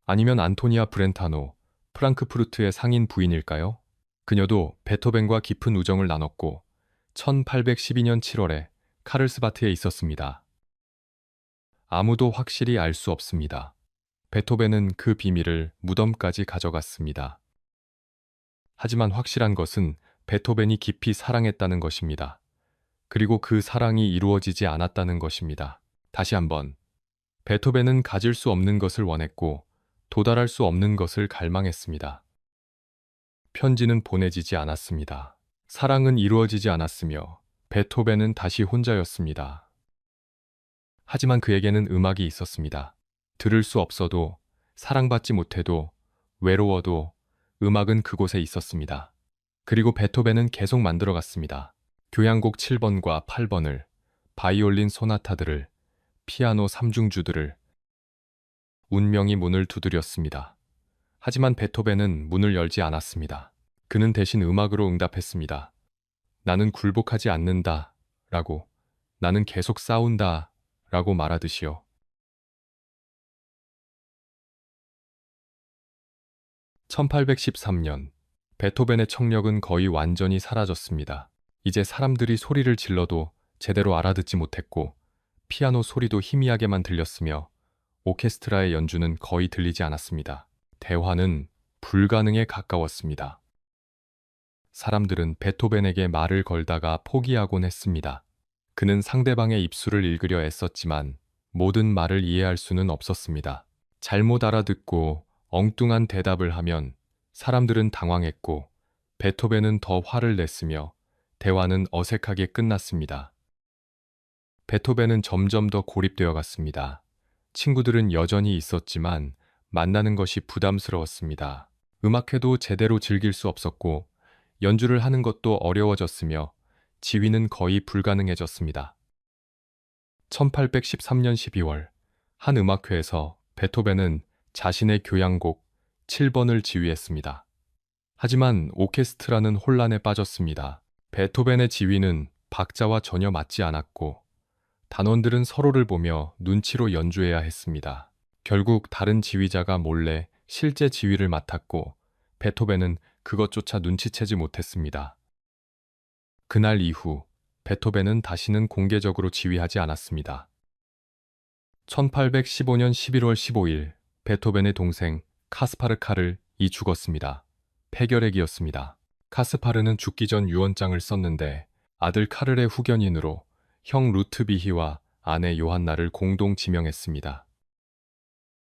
아니면 안토니아 브렌타노, 프랑크푸르트의 상인 부인일까요? 그녀도 베토벤과 깊은 우정을 나눴고 1812년 7월에 카를스바트에 있었습니다. 아무도 확실히 알 수 없습니다. 베토벤은 그 비밀을 무덤까지 가져갔습니다. 하지만 확실한 것은 베토벤이 깊이 사랑했다는 것입니다. 그리고 그 사랑이 이루어지지 않았다는 것입니다. 다시 한번, 베토벤은 가질 수 없는 것을 원했고 도달할 수 없는 것을 갈망했습니다. 편지는 보내지지 않았습니다. 사랑은 이루어지지 않았으며 베토벤은 다시 혼자였습니다. 하지만 그에게는 음악이 있었습니다. 들을 수 없어도, 사랑받지 못해도, 외로워도 음악은 그곳에 있었습니다. 그리고 베토벤은 계속 만들어갔습니다. 교향곡 7번과 8번을, 바이올린 소나타들을, 피아노 3중주들을. 운명이 문을 두드렸습니다. 하지만 베토벤은 문을 열지 않았습니다. 그는 대신 음악으로 응답했습니다. 나는 굴복하지 않는다 라고, 나는 계속 싸운다 라고 말하듯이요. 1813년, 베토벤의 청력은 거의 완전히 사라졌습니다. 이제 사람들이 소리를 질러도 제대로 알아듣지 못했고, 피아노 소리도 희미하게만 들렸으며, 오케스트라의 연주는 거의 들리지 않았습니다. 대화는 불가능에 가까웠습니다. 사람들은 베토벤에게 말을 걸다가 포기하곤 했습니다. 그는 상대방의 입술을 읽으려 애썼지만 모든 말을 이해할 수는 없었습니다. 잘못 알아듣고 엉뚱한 대답을 하면 사람들은 당황했고 베토벤은 더 화를 냈으며 대화는 어색하게 끝났습니다. 베토벤은 점점 더 고립되어 갔습니다. 친구들은 여전히 있었지만 만나는 것이 부담스러웠습니다. 음악회도 제대로 즐길 수 없었고 연주를 하는 것도 어려워졌으며 지휘는 거의 불가능해졌습니다. 1813년 12월 한 음악회에서 베토벤은 자신의 교향곡 7번을 지휘했습니다. 하지만 오케스트라는 혼란에 빠졌습니다. 베토벤의 지휘는 박자와 전혀 맞지 않았고 단원들은 서로를 보며 눈치로 연주해야 했습니다. 결국 다른 지휘자가 몰래 실제 지휘를 맡았고 베토벤은 그것조차 눈치채지 못했습니다. 그날 이후 베토벤은 다시는 공개적으로 지휘하지 않았습니다. 1815년 11월 15일 베토벤의 동생 카스파르 칼이 죽었습니다. 폐결핵이었습니다. 카스파르는 죽기 전 유언장을 썼는데 아들 카를의 후견인으로 형 루트비히와 아내 요한나를 공동 지명했습니다.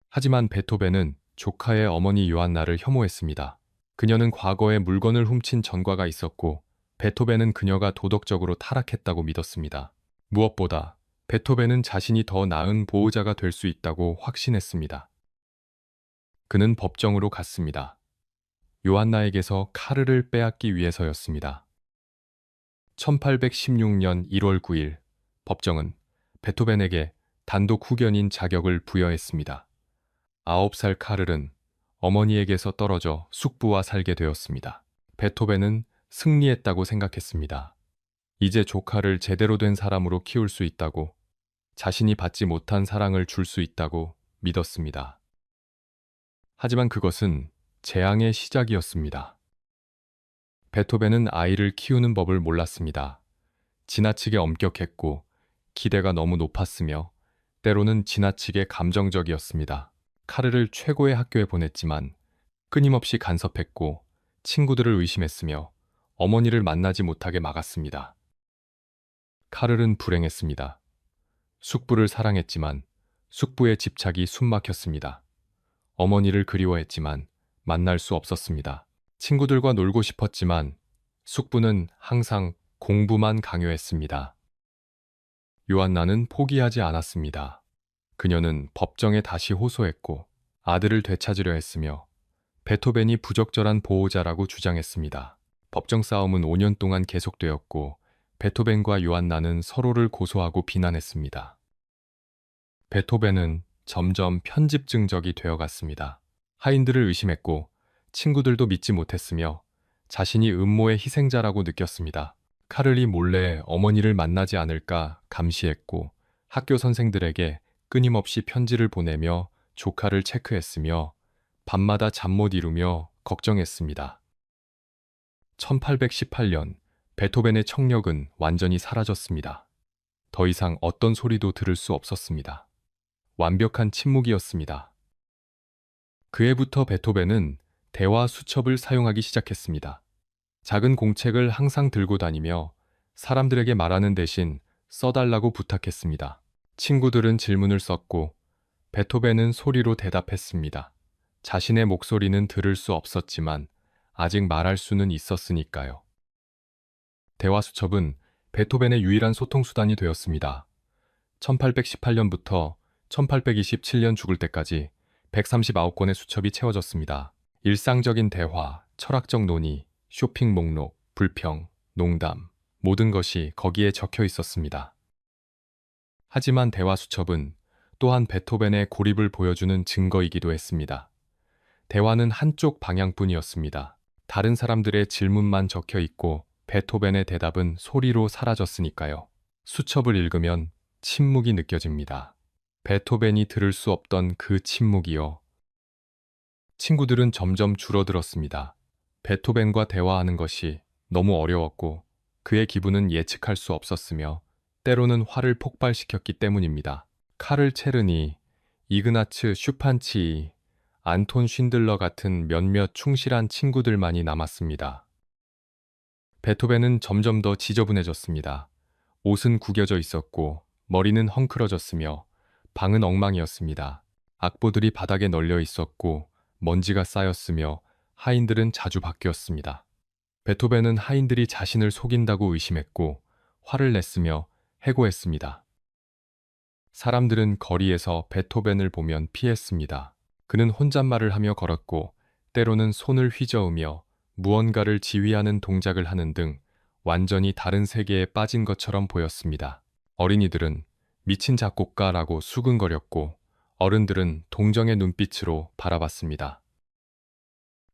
하지만 베토벤은 조카의 어머니 요한나를 혐오했습니다. 그녀는 과거에 물건을 훔친 전과가 있었고 베토벤은 그녀가 도덕적으로 타락했다고 믿었습니다. 무엇보다 베토벤은 자신이 더 나은 보호자가 될 수 있다고 확신했습니다. 그는 법정으로 갔습니다. 요한나에게서 카르를 빼앗기 위해서였습니다. 1816년 1월 9일 법정은 베토벤에게 단독 후견인 자격을 부여했습니다. 9살 카를은 어머니에게서 떨어져 숙부와 살게 되었습니다. 베토벤은 승리했다고 생각했습니다. 이제 조카를 제대로 된 사람으로 키울 수 있다고, 자신이 받지 못한 사랑을 줄 수 있다고 믿었습니다. 하지만 그것은 재앙의 시작이었습니다. 베토벤은 아이를 키우는 법을 몰랐습니다. 지나치게 엄격했고 기대가 너무 높았으며 때로는 지나치게 감정적이었습니다. 카르를 최고의 학교에 보냈지만 끊임없이 간섭했고 친구들을 의심했으며 어머니를 만나지 못하게 막았습니다. 카를은 불행했습니다. 숙부를 사랑했지만 숙부의 집착이 숨막혔습니다. 어머니를 그리워했지만 만날 수 없었습니다. 친구들과 놀고 싶었지만 숙부는 항상 공부만 강요했습니다. 요한나는 포기하지 않았습니다. 그녀는 법정에 다시 호소했고 아들을 되찾으려 했으며 베토벤이 부적절한 보호자라고 주장했습니다. 법정 싸움은 5년 동안 계속되었고 베토벤과 요한나는 서로를 고소하고 비난했습니다. 베토벤은 점점 편집증적이 되어갔습니다. 하인들을 의심했고 친구들도 믿지 못했으며 자신이 음모의 희생자라고 느꼈습니다. 카를이 몰래 어머니를 만나지 않을까 감시했고 학교 선생들에게 끊임없이 편지를 보내며 조카를 체크했으며 밤마다 잠 못 이루며 걱정했습니다. 1818년 베토벤의 청력은 완전히 사라졌습니다. 더 이상 어떤 소리도 들을 수 없었습니다. 완벽한 침묵이었습니다. 그 해부터 베토벤은 대화 수첩을 사용하기 시작했습니다. 작은 공책을 항상 들고 다니며 사람들에게 말하는 대신 써달라고 부탁했습니다. 친구들은 질문을 썼고 베토벤은 소리로 대답했습니다. 자신의 목소리는 들을 수 없었지만 아직 말할 수는 있었으니까요. 대화 수첩은 베토벤의 유일한 소통수단이 되었습니다. 1818년부터 1827년 죽을 때까지 139권의 수첩이 채워졌습니다. 일상적인 대화, 철학적 논의, 쇼핑 목록, 불평, 농담, 모든 것이 거기에 적혀 있었습니다. 하지만 대화 수첩은 또한 베토벤의 고립을 보여주는 증거이기도 했습니다. 대화는 한쪽 방향뿐이었습니다. 다른 사람들의 질문만 적혀 있고 베토벤의 대답은 소리로 사라졌으니까요. 수첩을 읽으면 침묵이 느껴집니다. 베토벤이 들을 수 없던 그 침묵이요. 친구들은 점점 줄어들었습니다. 베토벤과 대화하는 것이 너무 어려웠고 그의 기분은 예측할 수 없었으며 때로는 화를 폭발시켰기 때문입니다. 카를 체르니, 이그나츠 슈판치, 안톤 쉰들러 같은 몇몇 충실한 친구들만이 남았습니다. 베토벤은 점점 더 지저분해졌습니다. 옷은 구겨져 있었고 머리는 헝클어졌으며 방은 엉망이었습니다. 악보들이 바닥에 널려 있었고 먼지가 쌓였으며 하인들은 자주 바뀌었습니다. 베토벤은 하인들이 자신을 속인다고 의심했고 화를 냈으며 해고했습니다. 사람들은 거리에서 베토벤을 보면 피했습니다. 그는 혼잣말을 하며 걸었고 때로는 손을 휘저으며 무언가를 지휘하는 동작을 하는 등 완전히 다른 세계에 빠진 것처럼 보였습니다. 어린이들은 미친 작곡가라고 수근거렸고 어른들은 동정의 눈빛으로 바라봤습니다.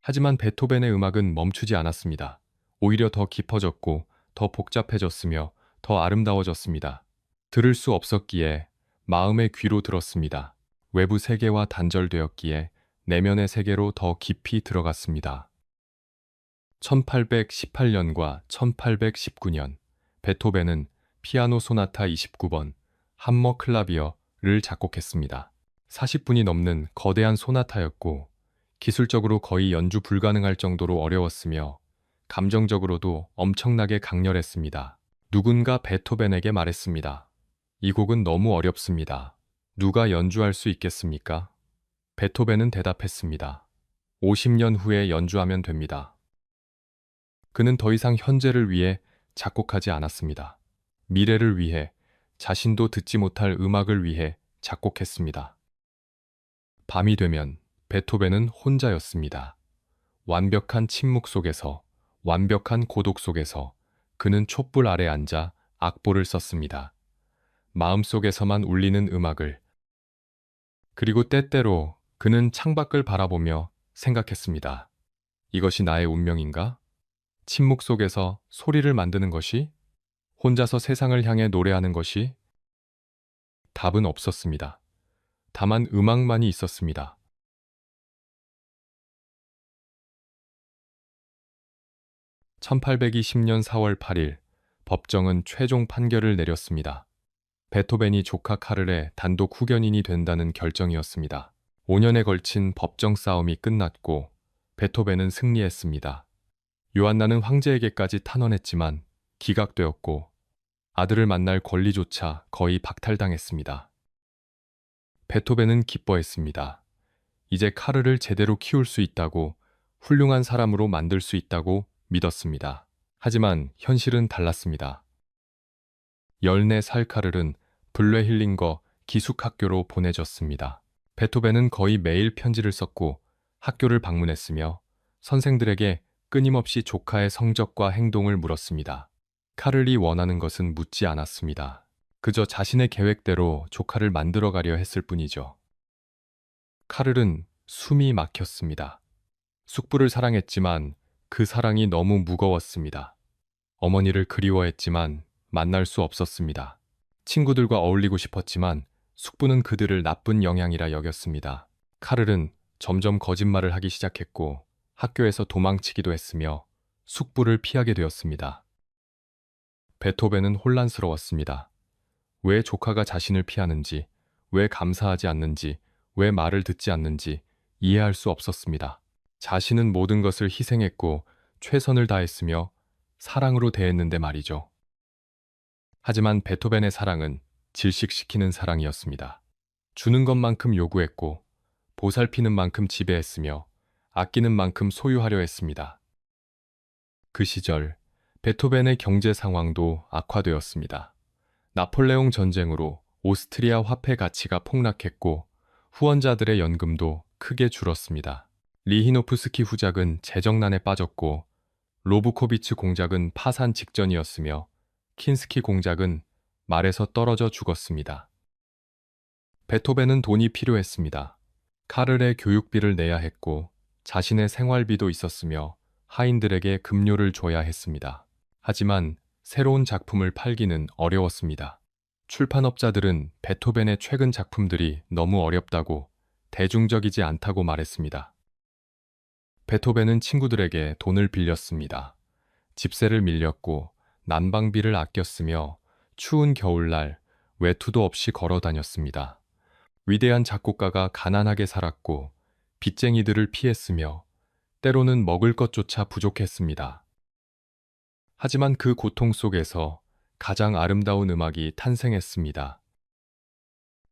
하지만 베토벤의 음악은 멈추지 않았습니다. 오히려 더 깊어졌고 더 복잡해졌으며 더 아름다워졌습니다. 들을 수 없었기에 마음의 귀로 들었습니다. 외부 세계와 단절되었기에 내면의 세계로 더 깊이 들어갔습니다. 1818년과 1819년 베토벤은 피아노 소나타 29번 함머 클라비어를 작곡했습니다. 40분이 넘는 거대한 소나타였고 기술적으로 거의 연주 불가능할 정도로 어려웠으며 감정적으로도 엄청나게 강렬했습니다. 누군가 베토벤에게 말했습니다. 이 곡은 너무 어렵습니다. 누가 연주할 수 있겠습니까? 베토벤은 대답했습니다. 50년 후에 연주하면 됩니다. 그는 더 이상 현재를 위해 작곡하지 않았습니다. 미래를 위해, 자신도 듣지 못할 음악을 위해 작곡했습니다. 밤이 되면 베토벤은 혼자였습니다. 완벽한 침묵 속에서, 완벽한 고독 속에서 그는 촛불 아래 앉아 악보를 썼습니다. 마음속에서만 울리는 음악을. 그리고 때때로 그는 창밖을 바라보며 생각했습니다. 이것이 나의 운명인가? 침묵 속에서 소리를 만드는 것이? 혼자서 세상을 향해 노래하는 것이? 답은 없었습니다. 다만 음악만이 있었습니다. 1820년 4월 8일 법정은 최종 판결을 내렸습니다. 베토벤이 조카 카를의 단독 후견인이 된다는 결정이었습니다. 5년에 걸친 법정 싸움이 끝났고 베토벤은 승리했습니다. 요한나는 황제에게까지 탄원했지만 기각되었고 아들을 만날 권리조차 거의 박탈당했습니다. 베토벤은 기뻐했습니다. 이제 카를을 제대로 키울 수 있다고, 훌륭한 사람으로 만들 수 있다고 믿었습니다. 하지만 현실은 달랐습니다. 14살 카를은 블레힐링거 기숙학교로 보내졌습니다. 베토벤은 거의 매일 편지를 썼고 학교를 방문했으며 선생들에게 끊임없이 조카의 성적과 행동을 물었습니다. 카를이 원하는 것은 묻지 않았습니다. 그저 자신의 계획대로 조카를 만들어가려 했을 뿐이죠. 카를은 숨이 막혔습니다. 숙부를 사랑했지만 그 사랑이 너무 무거웠습니다. 어머니를 그리워했지만 만날 수 없었습니다. 친구들과 어울리고 싶었지만 숙부는 그들을 나쁜 영향이라 여겼습니다. 카를은 점점 거짓말을 하기 시작했고 학교에서 도망치기도 했으며 숙부를 피하게 되었습니다. 베토벤은 혼란스러웠습니다. 왜 조카가 자신을 피하는지, 왜 감사하지 않는지, 왜 말을 듣지 않는지 이해할 수 없었습니다. 자신은 모든 것을 희생했고 최선을 다했으며 사랑으로 대했는데 말이죠. 하지만 베토벤의 사랑은 질식시키는 사랑이었습니다. 주는 것만큼 요구했고 보살피는 만큼 지배했으며 아끼는 만큼 소유하려 했습니다. 그 시절 베토벤의 경제 상황도 악화되었습니다. 나폴레옹 전쟁으로 오스트리아 화폐 가치가 폭락했고 후원자들의 연금도 크게 줄었습니다. 리히노프스키 후작은 재정난에 빠졌고 로브코비츠 공작은 파산 직전이었으며 킨스키 공작은 말에서 떨어져 죽었습니다. 베토벤은 돈이 필요했습니다. 카를의 교육비를 내야 했고 자신의 생활비도 있었으며 하인들에게 급료를 줘야 했습니다. 하지만 새로운 작품을 팔기는 어려웠습니다. 출판업자들은 베토벤의 최근 작품들이 너무 어렵다고 대중적이지 않다고 말했습니다. 베토벤은 친구들에게 돈을 빌렸습니다. 집세를 밀렸고 난방비를 아꼈으며 추운 겨울날 외투도 없이 걸어 다녔습니다. 위대한 작곡가가 가난하게 살았고 빚쟁이들을 피했으며 때로는 먹을 것조차 부족했습니다. 하지만 그 고통 속에서 가장 아름다운 음악이 탄생했습니다.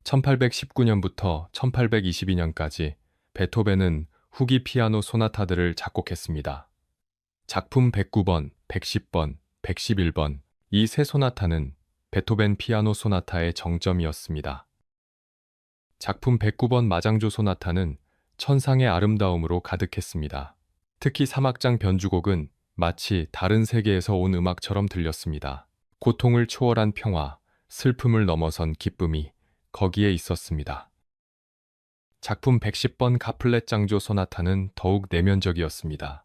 1819년부터 1822년까지 베토벤은 후기 피아노 소나타들을 작곡했습니다. 작품 109번, 110번, 111번 이 세 소나타는 베토벤 피아노 소나타의 정점이었습니다. 작품 109번 마장조 소나타는 천상의 아름다움으로 가득했습니다. 특히 3악장 변주곡은 마치 다른 세계에서 온 음악처럼 들렸습니다. 고통을 초월한 평화, 슬픔을 넘어선 기쁨이 거기에 있었습니다. 작품 110번 가플렛 장조 소나타는 더욱 내면적이었습니다.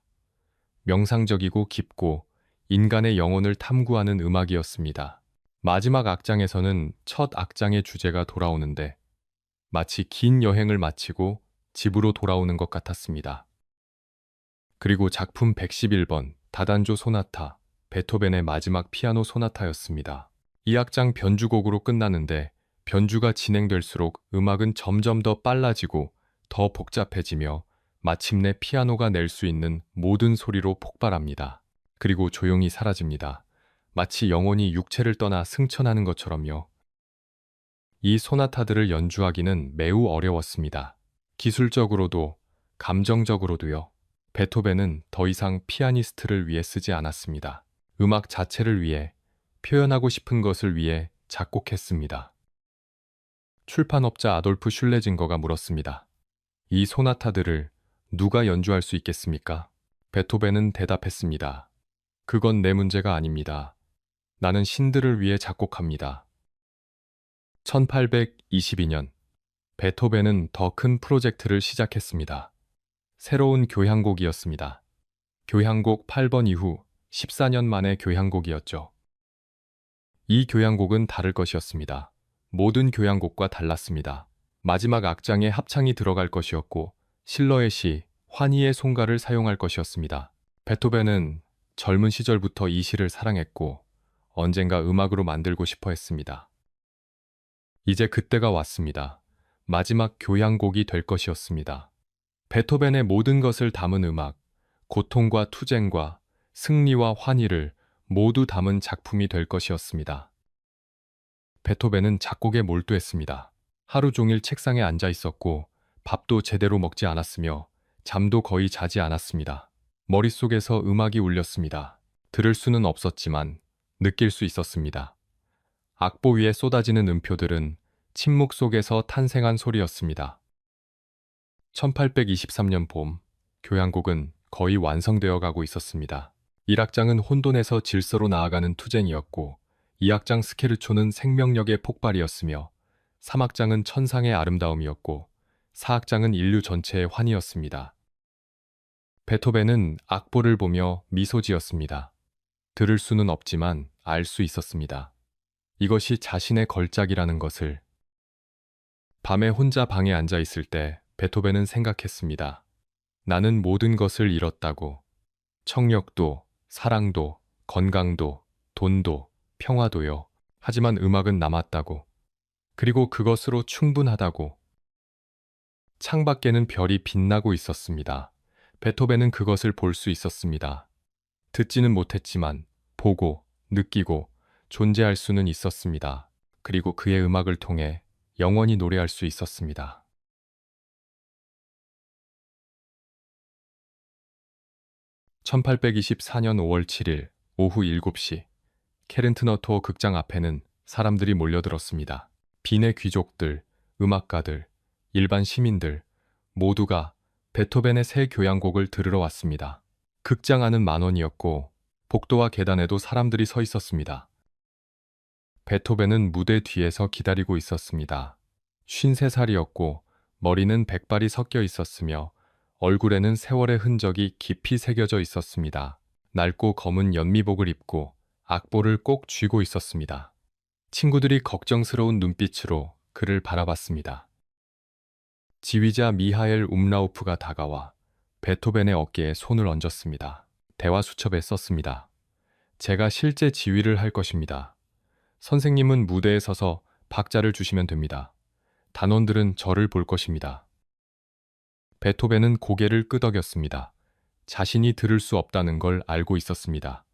명상적이고 깊고 인간의 영혼을 탐구하는 음악이었습니다. 마지막 악장에서는 첫 악장의 주제가 돌아오는데 마치 긴 여행을 마치고 집으로 돌아오는 것 같았습니다. 그리고 작품 111번 다단조 소나타, 베토벤의 마지막 피아노 소나타였습니다. 이 악장 변주곡으로 끝나는데 변주가 진행될수록 음악은 점점 더 빨라지고 더 복잡해지며 마침내 피아노가 낼 수 있는 모든 소리로 폭발합니다. 그리고 조용히 사라집니다. 마치 영혼이 육체를 떠나 승천하는 것처럼요. 이 소나타들을 연주하기는 매우 어려웠습니다. 기술적으로도 감정적으로도요. 베토벤은 더 이상 피아니스트를 위해 쓰지 않았습니다. 음악 자체를 위해, 표현하고 싶은 것을 위해 작곡했습니다. 출판업자 아돌프 슐레징거가 물었습니다. 이 소나타들을 누가 연주할 수 있겠습니까? 베토벤은 대답했습니다. 그건 내 문제가 아닙니다. 나는 신들을 위해 작곡합니다. 1822년 베토벤은 더 큰 프로젝트를 시작했습니다. 새로운 교향곡이었습니다. 교향곡 8번 이후 14년 만의 교향곡이었죠. 이 교향곡은 다를 것이었습니다. 모든 교향곡과 달랐습니다. 마지막 악장에 합창이 들어갈 것이었고 실러의 시 환희의 송가를 사용할 것이었습니다. 베토벤은 젊은 시절부터 이 시를 사랑했고 언젠가 음악으로 만들고 싶어 했습니다. 이제 그때가 왔습니다. 마지막 교향곡이 될 것이었습니다. 베토벤의 모든 것을 담은 음악, 고통과 투쟁과 승리와 환희를 모두 담은 작품이 될 것이었습니다. 베토벤은 작곡에 몰두했습니다. 하루 종일 책상에 앉아 있었고 밥도 제대로 먹지 않았으며 잠도 거의 자지 않았습니다. 머릿속에서 음악이 울렸습니다. 들을 수는 없었지만 느낄 수 있었습니다. 악보 위에 쏟아지는 음표들은 침묵 속에서 탄생한 소리였습니다. 1823년 봄, 교향곡은 거의 완성되어 가고 있었습니다. 1악장은 혼돈에서 질서로 나아가는 투쟁이었고 2악장 스케르초는 생명력의 폭발이었으며 3악장은 천상의 아름다움이었고 4악장은 인류 전체의 환희였습니다. 베토벤은 악보를 보며 미소 지었습니다. 들을 수는 없지만 알 수 있었습니다. 이것이 자신의 걸작이라는 것을. 밤에 혼자 방에 앉아 있을 때 베토벤은 생각했습니다. 나는 모든 것을 잃었다고. 청력도, 사랑도, 건강도, 돈도, 평화도요. 하지만 음악은 남았다고. 그리고 그것으로 충분하다고. 창밖에는 별이 빛나고 있었습니다. 베토벤은 그것을 볼 수 있었습니다. 듣지는 못했지만 보고, 느끼고, 존재할 수는 있었습니다. 그리고 그의 음악을 통해 영원히 노래할 수 있었습니다. 1824년 5월 7일 오후 7시 케른트너토어 극장 앞에는 사람들이 몰려들었습니다. 빈의 귀족들, 음악가들, 일반 시민들 모두가 베토벤의 새 교향곡을 들으러 왔습니다. 극장 안은 만원이었고 복도와 계단에도 사람들이 서 있었습니다. 베토벤은 무대 뒤에서 기다리고 있었습니다. 53살이었고 머리는 백발이 섞여 있었으며 얼굴에는 세월의 흔적이 깊이 새겨져 있었습니다. 낡고 검은 연미복을 입고 악보를 꼭 쥐고 있었습니다. 친구들이 걱정스러운 눈빛으로 그를 바라봤습니다. 지휘자 미하엘 움라우프가 다가와 베토벤의 어깨에 손을 얹었습니다. 대화 수첩에 썼습니다. 제가 실제 지휘를 할 것입니다. 선생님은 무대에 서서 박자를 주시면 됩니다. 단원들은 저를 볼 것입니다. 베토벤은 고개를 끄덕였습니다. 자신이 들을 수 없다는 걸 알고 있었습니다.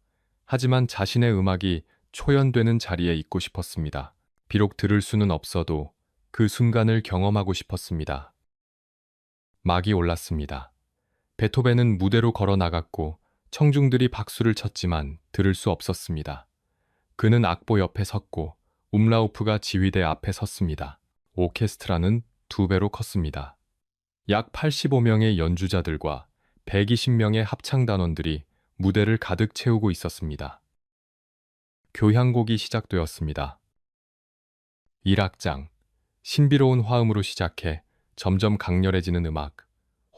하지만 자신의 음악이 초연되는 자리에 있고 싶었습니다. 비록 들을 수는 없어도 그 순간을 경험하고 싶었습니다. 막이 올랐습니다. 베토벤은 무대로 걸어 나갔고 청중들이 박수를 쳤지만 들을 수 없었습니다. 그는 악보 옆에 섰고 움라우프가 지휘대 앞에 섰습니다. 오케스트라는 2배로 컸습니다. 약 85명의 연주자들과 120명의 합창단원들이 무대를 가득 채우고 있었습니다. 교향곡이 시작되었습니다. 1악장, 신비로운 화음으로 시작해 점점 강렬해지는 음악,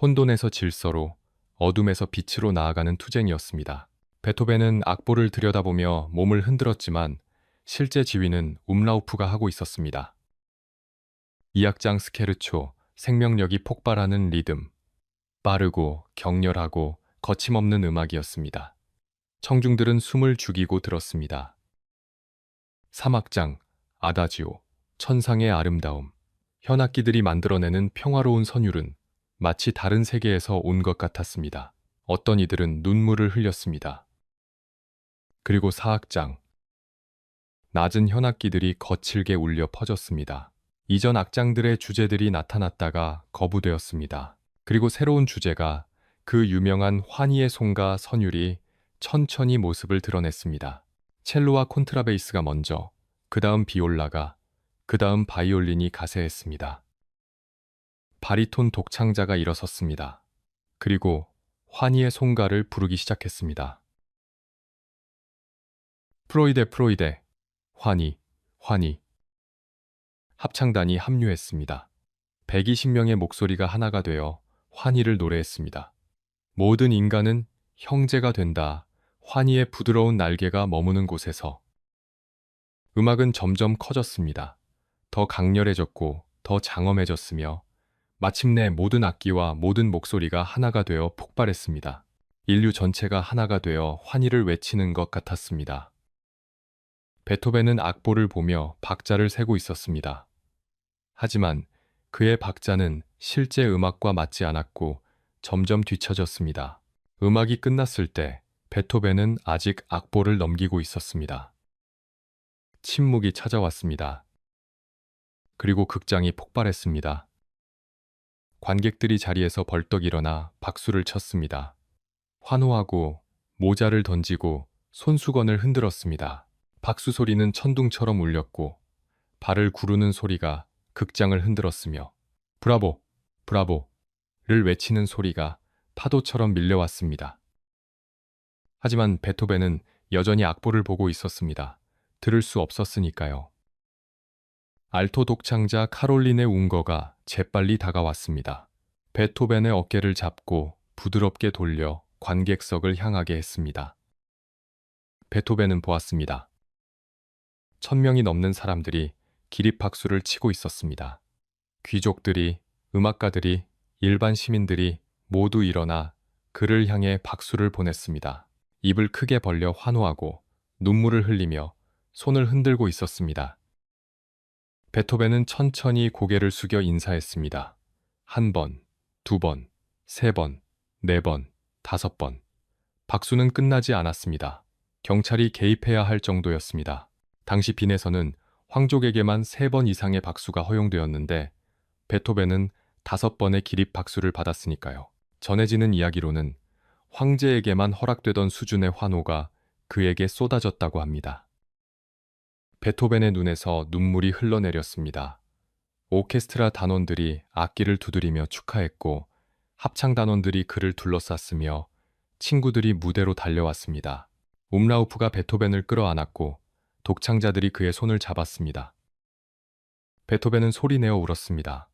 혼돈에서 질서로, 어둠에서 빛으로 나아가는 투쟁이었습니다. 베토벤은 악보를 들여다보며 몸을 흔들었지만 실제 지휘는 움라우프가 하고 있었습니다. 2악장 스케르초, 생명력이 폭발하는 리듬, 빠르고 격렬하고 거침없는 음악이었습니다. 청중들은 숨을 죽이고 들었습니다. 3악장, 아다지오, 천상의 아름다움, 현악기들이 만들어내는 평화로운 선율은 마치 다른 세계에서 온 것 같았습니다. 어떤 이들은 눈물을 흘렸습니다. 그리고 4악장, 낮은 현악기들이 거칠게 울려 퍼졌습니다. 이전 악장들의 주제들이 나타났다가 거부되었습니다. 그리고 새로운 주제가 그 유명한 환희의 송가 선율이 천천히 모습을 드러냈습니다. 첼로와 콘트라베이스가 먼저, 그 다음 비올라가, 그 다음 바이올린이 가세했습니다. 바리톤 독창자가 일어섰습니다. 그리고 환희의 송가를 부르기 시작했습니다. 프로이데 프로이데, 환희, 환희. 합창단이 합류했습니다. 120명의 목소리가 하나가 되어 환희를 노래했습니다. 모든 인간은 형제가 된다. 환희의 부드러운 날개가 머무는 곳에서. 음악은 점점 커졌습니다. 더 강렬해졌고 더 장엄해졌으며 마침내 모든 악기와 모든 목소리가 하나가 되어 폭발했습니다. 인류 전체가 하나가 되어 환희를 외치는 것 같았습니다. 베토벤은 악보를 보며 박자를 세고 있었습니다. 하지만 그의 박자는 실제 음악과 맞지 않았고 점점 뒤처졌습니다. 음악이 끝났을 때 베토벤은 아직 악보를 넘기고 있었습니다. 침묵이 찾아왔습니다. 그리고 극장이 폭발했습니다. 관객들이 자리에서 벌떡 일어나 박수를 쳤습니다. 환호하고 모자를 던지고 손수건을 흔들었습니다. 박수 소리는 천둥처럼 울렸고 발을 구르는 소리가 극장을 흔들었으며 브라보, 브라보를 외치는 소리가 파도처럼 밀려왔습니다. 하지만 베토벤은 여전히 악보를 보고 있었습니다. 들을 수 없었으니까요. 알토 독창자 카롤린의 웅거가 재빨리 다가왔습니다. 베토벤의 어깨를 잡고 부드럽게 돌려 관객석을 향하게 했습니다. 베토벤은 보았습니다. 1000명이 넘는 사람들이 기립박수를 치고 있었습니다. 귀족들이, 음악가들이, 일반 시민들이 모두 일어나 그를 향해 박수를 보냈습니다. 입을 크게 벌려 환호하고 눈물을 흘리며 손을 흔들고 있었습니다. 베토벤은 천천히 고개를 숙여 인사했습니다. 1번, 2번, 3번, 4번, 5번. 박수는 끝나지 않았습니다. 경찰이 개입해야 할 정도였습니다. 당시 빈에서는 황족에게만 3번 이상의 박수가 허용되었는데 베토벤은 5번의 기립 박수를 받았으니까요. 전해지는 이야기로는 황제에게만 허락되던 수준의 환호가 그에게 쏟아졌다고 합니다. 베토벤의 눈에서 눈물이 흘러내렸습니다. 오케스트라 단원들이 악기를 두드리며 축하했고 합창 단원들이 그를 둘러쌌으며 친구들이 무대로 달려왔습니다. 움라우프가 베토벤을 끌어안았고 독창자들이 그의 손을 잡았습니다. 베토벤은 소리내어 울었습니다.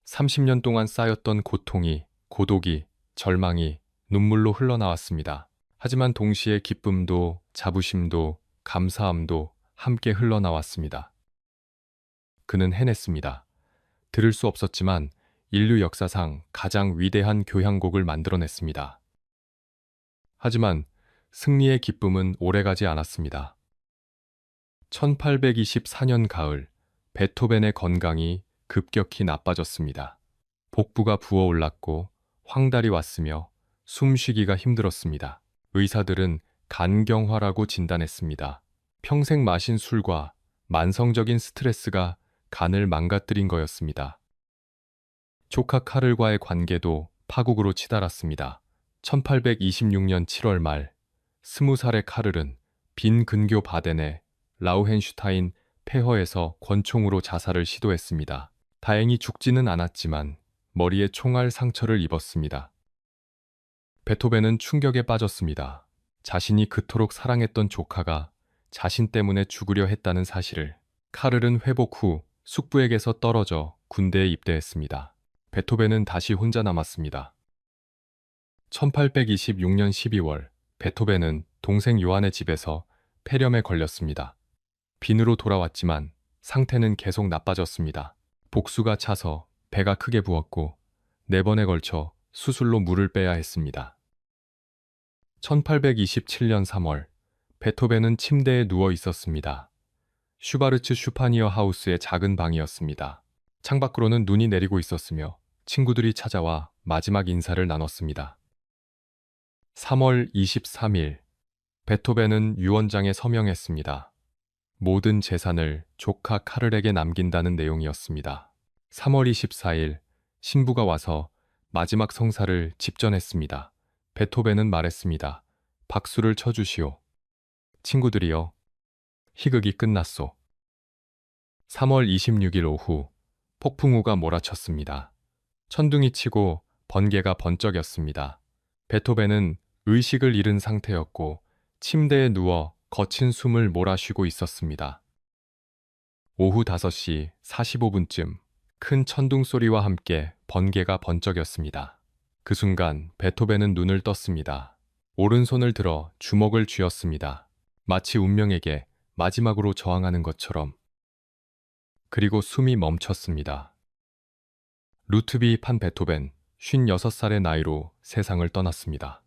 30년 동안 쌓였던 고통이, 고독이, 절망이 눈물로 흘러나왔습니다. 하지만 동시에 기쁨도, 자부심도, 감사함도 함께 흘러나왔습니다. 그는 해냈습니다. 들을 수 없었지만 인류 역사상 가장 위대한 교향곡을 만들어냈습니다. 하지만 승리의 기쁨은 오래가지 않았습니다. 1824년 가을, 베토벤의 건강이 급격히 나빠졌습니다. 복부가 부어올랐고 황달이 왔으며 숨쉬기가 힘들었습니다. 의사들은 간경화라고 진단했습니다. 평생 마신 술과 만성적인 스트레스가 간을 망가뜨린 거였습니다. 조카 카를과의 관계도 파국으로 치달았습니다. 1826년 7월 말, 20살의 카를은 빈 근교 바덴의 라우헨슈타인 폐허에서 권총으로 자살을 시도했습니다. 다행히 죽지는 않았지만 머리에 총알 상처를 입었습니다. 베토벤은 충격에 빠졌습니다. 자신이 그토록 사랑했던 조카가 자신 때문에 죽으려 했다는 사실을. 카를은 회복 후 숙부에게서 떨어져 군대에 입대했습니다. 베토벤은 다시 혼자 남았습니다. 1826년 12월, 베토벤은 동생 요한의 집에서 폐렴에 걸렸습니다. 빈으로 돌아왔지만 상태는 계속 나빠졌습니다. 복수가 차서 배가 크게 부었고 4번에 걸쳐 수술로 물을 빼야 했습니다. 1827년 3월, 베토벤은 침대에 누워 있었습니다. 슈바르츠 슈파니어 하우스의 작은 방이었습니다. 창밖으로는 눈이 내리고 있었으며 친구들이 찾아와 마지막 인사를 나눴습니다. 3월 23일, 베토벤은 유언장에 서명했습니다. 모든 재산을 조카 카를에게 남긴다는 내용이었습니다. 3월 24일, 신부가 와서 마지막 성사를 집전했습니다. 베토벤은 말했습니다. 박수를 쳐주시오. 친구들이여, 희극이 끝났소. 3월 26일 오후, 폭풍우가 몰아쳤습니다. 천둥이 치고 번개가 번쩍였습니다. 베토벤은 의식을 잃은 상태였고 침대에 누워 거친 숨을 몰아쉬고 있었습니다. 오후 5시 45분쯤 큰 천둥 소리와 함께 번개가 번쩍였습니다. 그 순간 베토벤은 눈을 떴습니다. 오른손을 들어 주먹을 쥐었습니다. 마치 운명에게 마지막으로 저항하는 것처럼. 그리고 숨이 멈췄습니다. 루트비 판 베토벤 56살의 나이로 세상을 떠났습니다.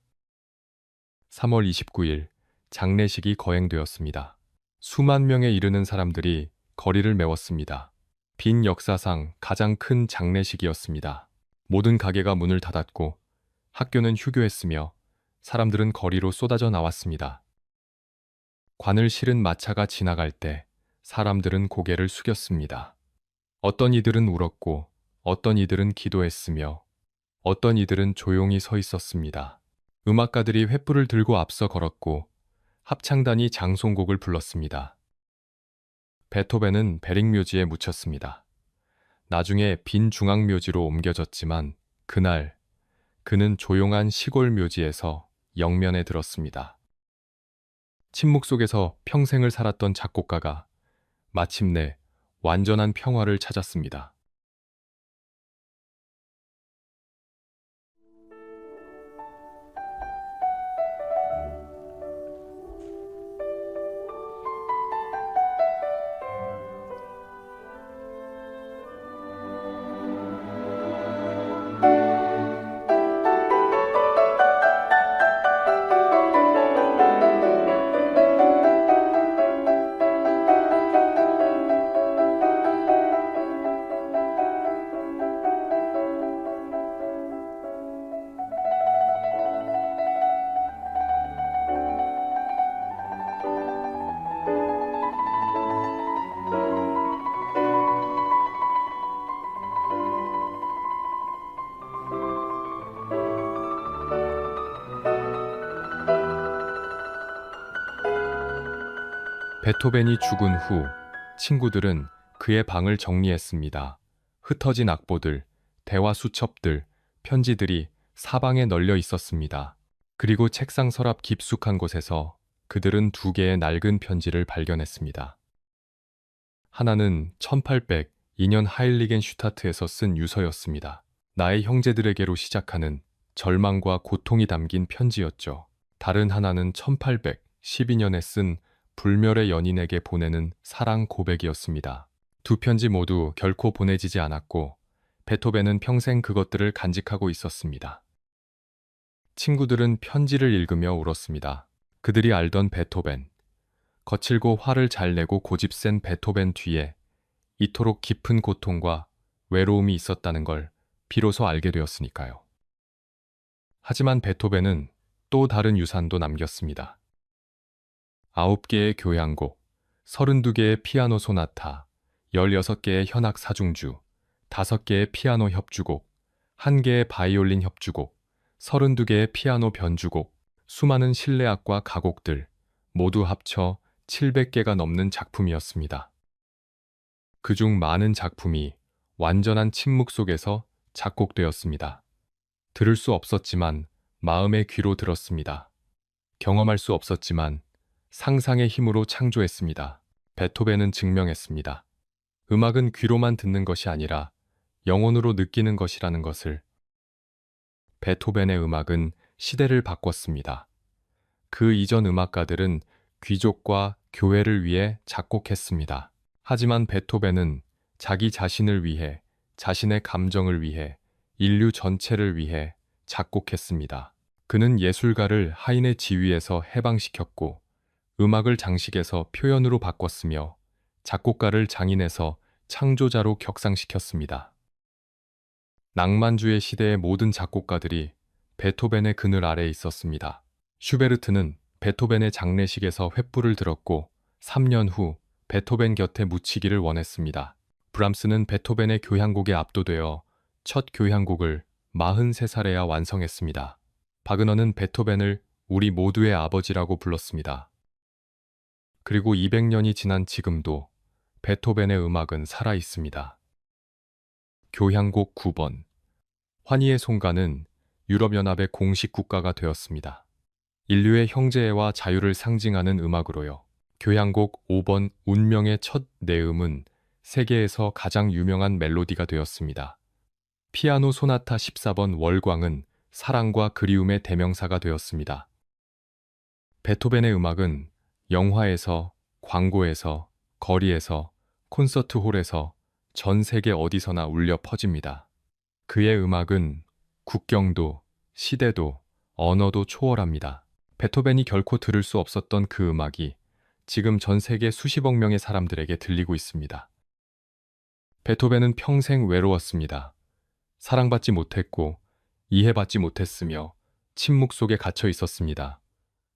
3월 29일 장례식이 거행되었습니다. 수만 명에 이르는 사람들이 거리를 메웠습니다. 빈 역사상 가장 큰 장례식이었습니다. 모든 가게가 문을 닫았고 학교는 휴교했으며 사람들은 거리로 쏟아져 나왔습니다. 관을 실은 마차가 지나갈 때 사람들은 고개를 숙였습니다. 어떤 이들은 울었고 어떤 이들은 기도했으며 어떤 이들은 조용히 서 있었습니다. 음악가들이 횃불을 들고 앞서 걸었고 합창단이 장송곡을 불렀습니다. 베토벤은 베릭묘지에 묻혔습니다. 나중에 빈 중앙묘지로 옮겨졌지만 그날 그는 조용한 시골 묘지에서 영면에 들었습니다. 침묵 속에서 평생을 살았던 작곡가가 마침내 완전한 평화를 찾았습니다. 베토벤이 죽은 후 친구들은 그의 방을 정리했습니다. 흩어진 악보들, 대화 수첩들, 편지들이 사방에 널려 있었습니다. 그리고 책상 서랍 깊숙한 곳에서 그들은 두 개의 낡은 편지를 발견했습니다. 하나는 1802년 하일리겐 슈타트에서 쓴 유서였습니다. 나의 형제들에게로 시작하는 절망과 고통이 담긴 편지였죠. 다른 하나는 1812년에 쓴 불멸의 연인에게 보내는 사랑 고백이었습니다. 두 편지 모두 결코 보내지지 않았고 베토벤은 평생 그것들을 간직하고 있었습니다. 친구들은 편지를 읽으며 울었습니다. 그들이 알던 베토벤, 거칠고 화를 잘 내고 고집센 베토벤 뒤에 이토록 깊은 고통과 외로움이 있었다는 걸 비로소 알게 되었으니까요. 하지만 베토벤은 또 다른 유산도 남겼습니다. 9개의 교향곡, 32개의 피아노 소나타, 16개의 현악 사중주, 5개의 피아노 협주곡, 1개의 바이올린 협주곡, 32개의 피아노 변주곡, 수많은 실내악과 가곡들, 모두 합쳐 700개가 넘는 작품이었습니다. 그중 많은 작품이 완전한 침묵 속에서 작곡되었습니다. 들을 수 없었지만 마음의 귀로 들었습니다. 경험할 수 없었지만 상상의 힘으로 창조했습니다. 베토벤은 증명했습니다. 음악은 귀로만 듣는 것이 아니라 영혼으로 느끼는 것이라는 것을. 베토벤의 음악은 시대를 바꿨습니다. 그 이전 음악가들은 귀족과 교회를 위해 작곡했습니다. 하지만 베토벤은 자기 자신을 위해, 자신의 감정을 위해, 인류 전체를 위해 작곡했습니다. 그는 예술가를 하인의 지위에서 해방시켰고 음악을 장식에서 표현으로 바꿨으며 작곡가를 장인에서 창조자로 격상시켰습니다. 낭만주의 시대의 모든 작곡가들이 베토벤의 그늘 아래에 있었습니다. 슈베르트는 베토벤의 장례식에서 횃불을 들었고 3년 후 베토벤 곁에 묻히기를 원했습니다. 브람스는 베토벤의 교향곡에 압도되어 첫 교향곡을 43살에야 완성했습니다. 바그너는 베토벤을 우리 모두의 아버지라고 불렀습니다. 그리고 200년이 지난 지금도 베토벤의 음악은 살아 있습니다. 교향곡 9번. 환희의 송가는 유럽연합의 공식 국가가 되었습니다. 인류의 형제애와 자유를 상징하는 음악으로요. 교향곡 5번 운명의 첫 내음은 세계에서 가장 유명한 멜로디가 되었습니다. 피아노 소나타 14번 월광은 사랑과 그리움의 대명사가 되었습니다. 베토벤의 음악은 영화에서, 광고에서, 거리에서, 콘서트홀에서 전 세계 어디서나 울려 퍼집니다. 그의 음악은 국경도, 시대도, 언어도 초월합니다. 베토벤이 결코 들을 수 없었던 그 음악이 지금 전 세계 수십억 명의 사람들에게 들리고 있습니다. 베토벤은 평생 외로웠습니다. 사랑받지 못했고 이해받지 못했으며 침묵 속에 갇혀 있었습니다.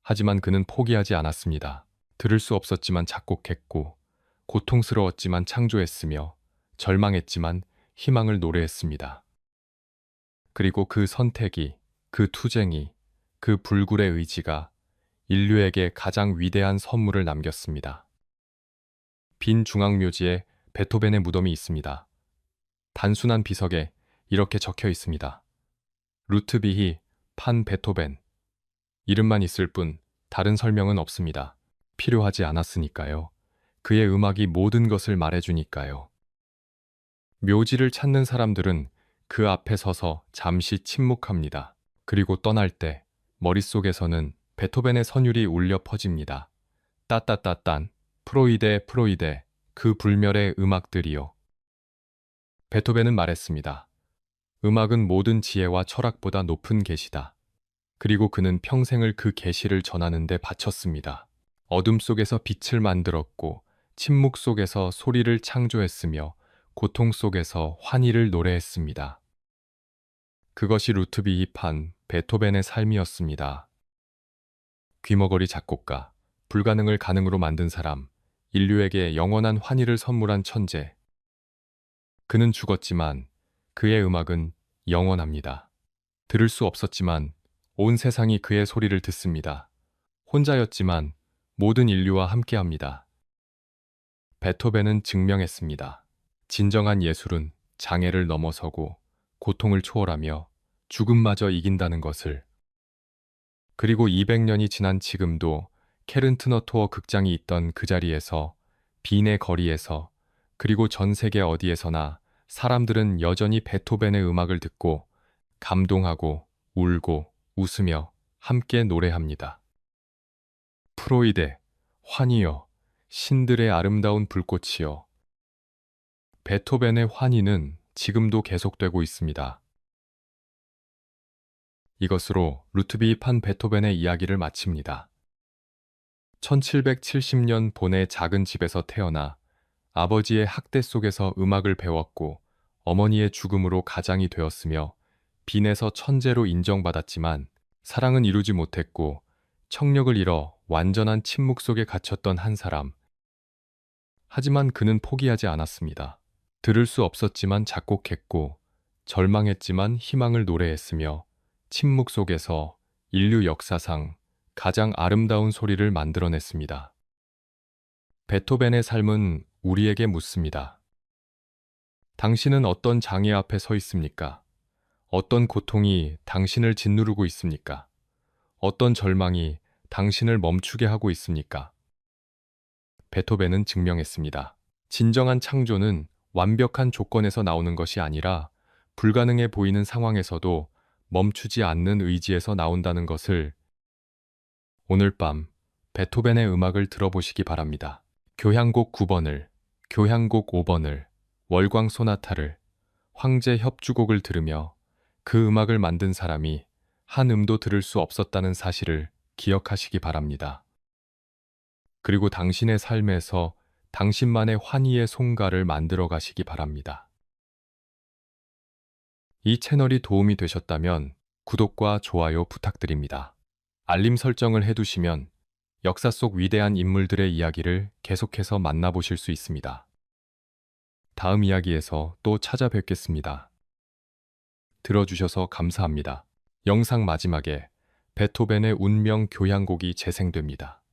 하지만 그는 포기하지 않았습니다. 들을 수 없었지만 작곡했고 고통스러웠지만 창조했으며 절망했지만 희망을 노래했습니다. 그리고 그 선택이, 그 투쟁이, 그 불굴의 의지가 인류에게 가장 위대한 선물을 남겼습니다. 빈 중앙묘지에 베토벤의 무덤이 있습니다. 단순한 비석에 이렇게 적혀 있습니다. 루트비히 판 베토벤. 이름만 있을 뿐 다른 설명은 없습니다. 필요하지 않았으니까요. 그의 음악이 모든 것을 말해주니까요. 묘지를 찾는 사람들은 그 앞에 서서 잠시 침묵합니다. 그리고 떠날 때 머릿속에서는 베토벤의 선율이 울려 퍼집니다. 따따따딴, 프로이데 프로이데, 그 불멸의 음악들이요. 베토벤은 말했습니다. 음악은 모든 지혜와 철학보다 높은 계시다. 그리고 그는 평생을 그 계시를 전하는 데 바쳤습니다. 어둠 속에서 빛을 만들었고 침묵 속에서 소리를 창조했으며 고통 속에서 환희를 노래했습니다. 그것이 루트비히판 베토벤의 삶이었습니다. 귀머거리 작곡가, 불가능을 가능으로 만든 사람, 인류에게 영원한 환희를 선물한 천재. 그는 죽었지만 그의 음악은 영원합니다. 들을 수 없었지만 온 세상이 그의 소리를 듣습니다. 혼자였지만 모든 인류와 함께합니다. 베토벤은 증명했습니다. 진정한 예술은 장애를 넘어서고 고통을 초월하며 죽음마저 이긴다는 것을. 그리고 200년이 지난 지금도 케른트너토어 극장이 있던 그 자리에서, 빈의 거리에서, 그리고 전 세계 어디에서나 사람들은 여전히 베토벤의 음악을 듣고 감동하고 울고 웃으며 함께 노래합니다. 프로이데, 환희여, 신들의 아름다운 불꽃이여. 베토벤의 환희는 지금도 계속되고 있습니다. 이것으로 루트비 판 베토벤의 이야기를 마칩니다. 1770년 본의 작은 집에서 태어나 아버지의 학대 속에서 음악을 배웠고 어머니의 죽음으로 가장이 되었으며 빈에서 천재로 인정받았지만 사랑은 이루지 못했고 청력을 잃어 완전한 침묵 속에 갇혔던 한 사람. 하지만 그는 포기하지 않았습니다. 들을 수 없었지만 작곡했고 절망했지만 희망을 노래했으며 침묵 속에서 인류 역사상 가장 아름다운 소리를 만들어냈습니다. 베토벤의 삶은 우리에게 묻습니다. 당신은 어떤 장애 앞에 서 있습니까? 어떤 고통이 당신을 짓누르고 있습니까? 어떤 절망이 당신을 멈추게 하고 있습니까? 베토벤은 증명했습니다. 진정한 창조는 완벽한 조건에서 나오는 것이 아니라 불가능해 보이는 상황에서도 멈추지 않는 의지에서 나온다는 것을. 오늘 밤 베토벤의 음악을 들어보시기 바랍니다. 교향곡 9번을, 교향곡 5번을, 월광 소나타를, 황제 협주곡을 들으며 그 음악을 만든 사람이 한 음도 들을 수 없었다는 사실을 기억하시기 바랍니다. 그리고 당신의 삶에서 당신만의 환희의 송가를 만들어 가시기 바랍니다. 이 채널이 도움이 되셨다면 구독과 좋아요 부탁드립니다. 알림 설정을 해두시면 역사 속 위대한 인물들의 이야기를 계속해서 만나보실 수 있습니다. 다음 이야기에서 또 찾아뵙겠습니다. 들어주셔서 감사합니다. 영상 마지막에 베토벤의 운명 교향곡이 재생됩니다.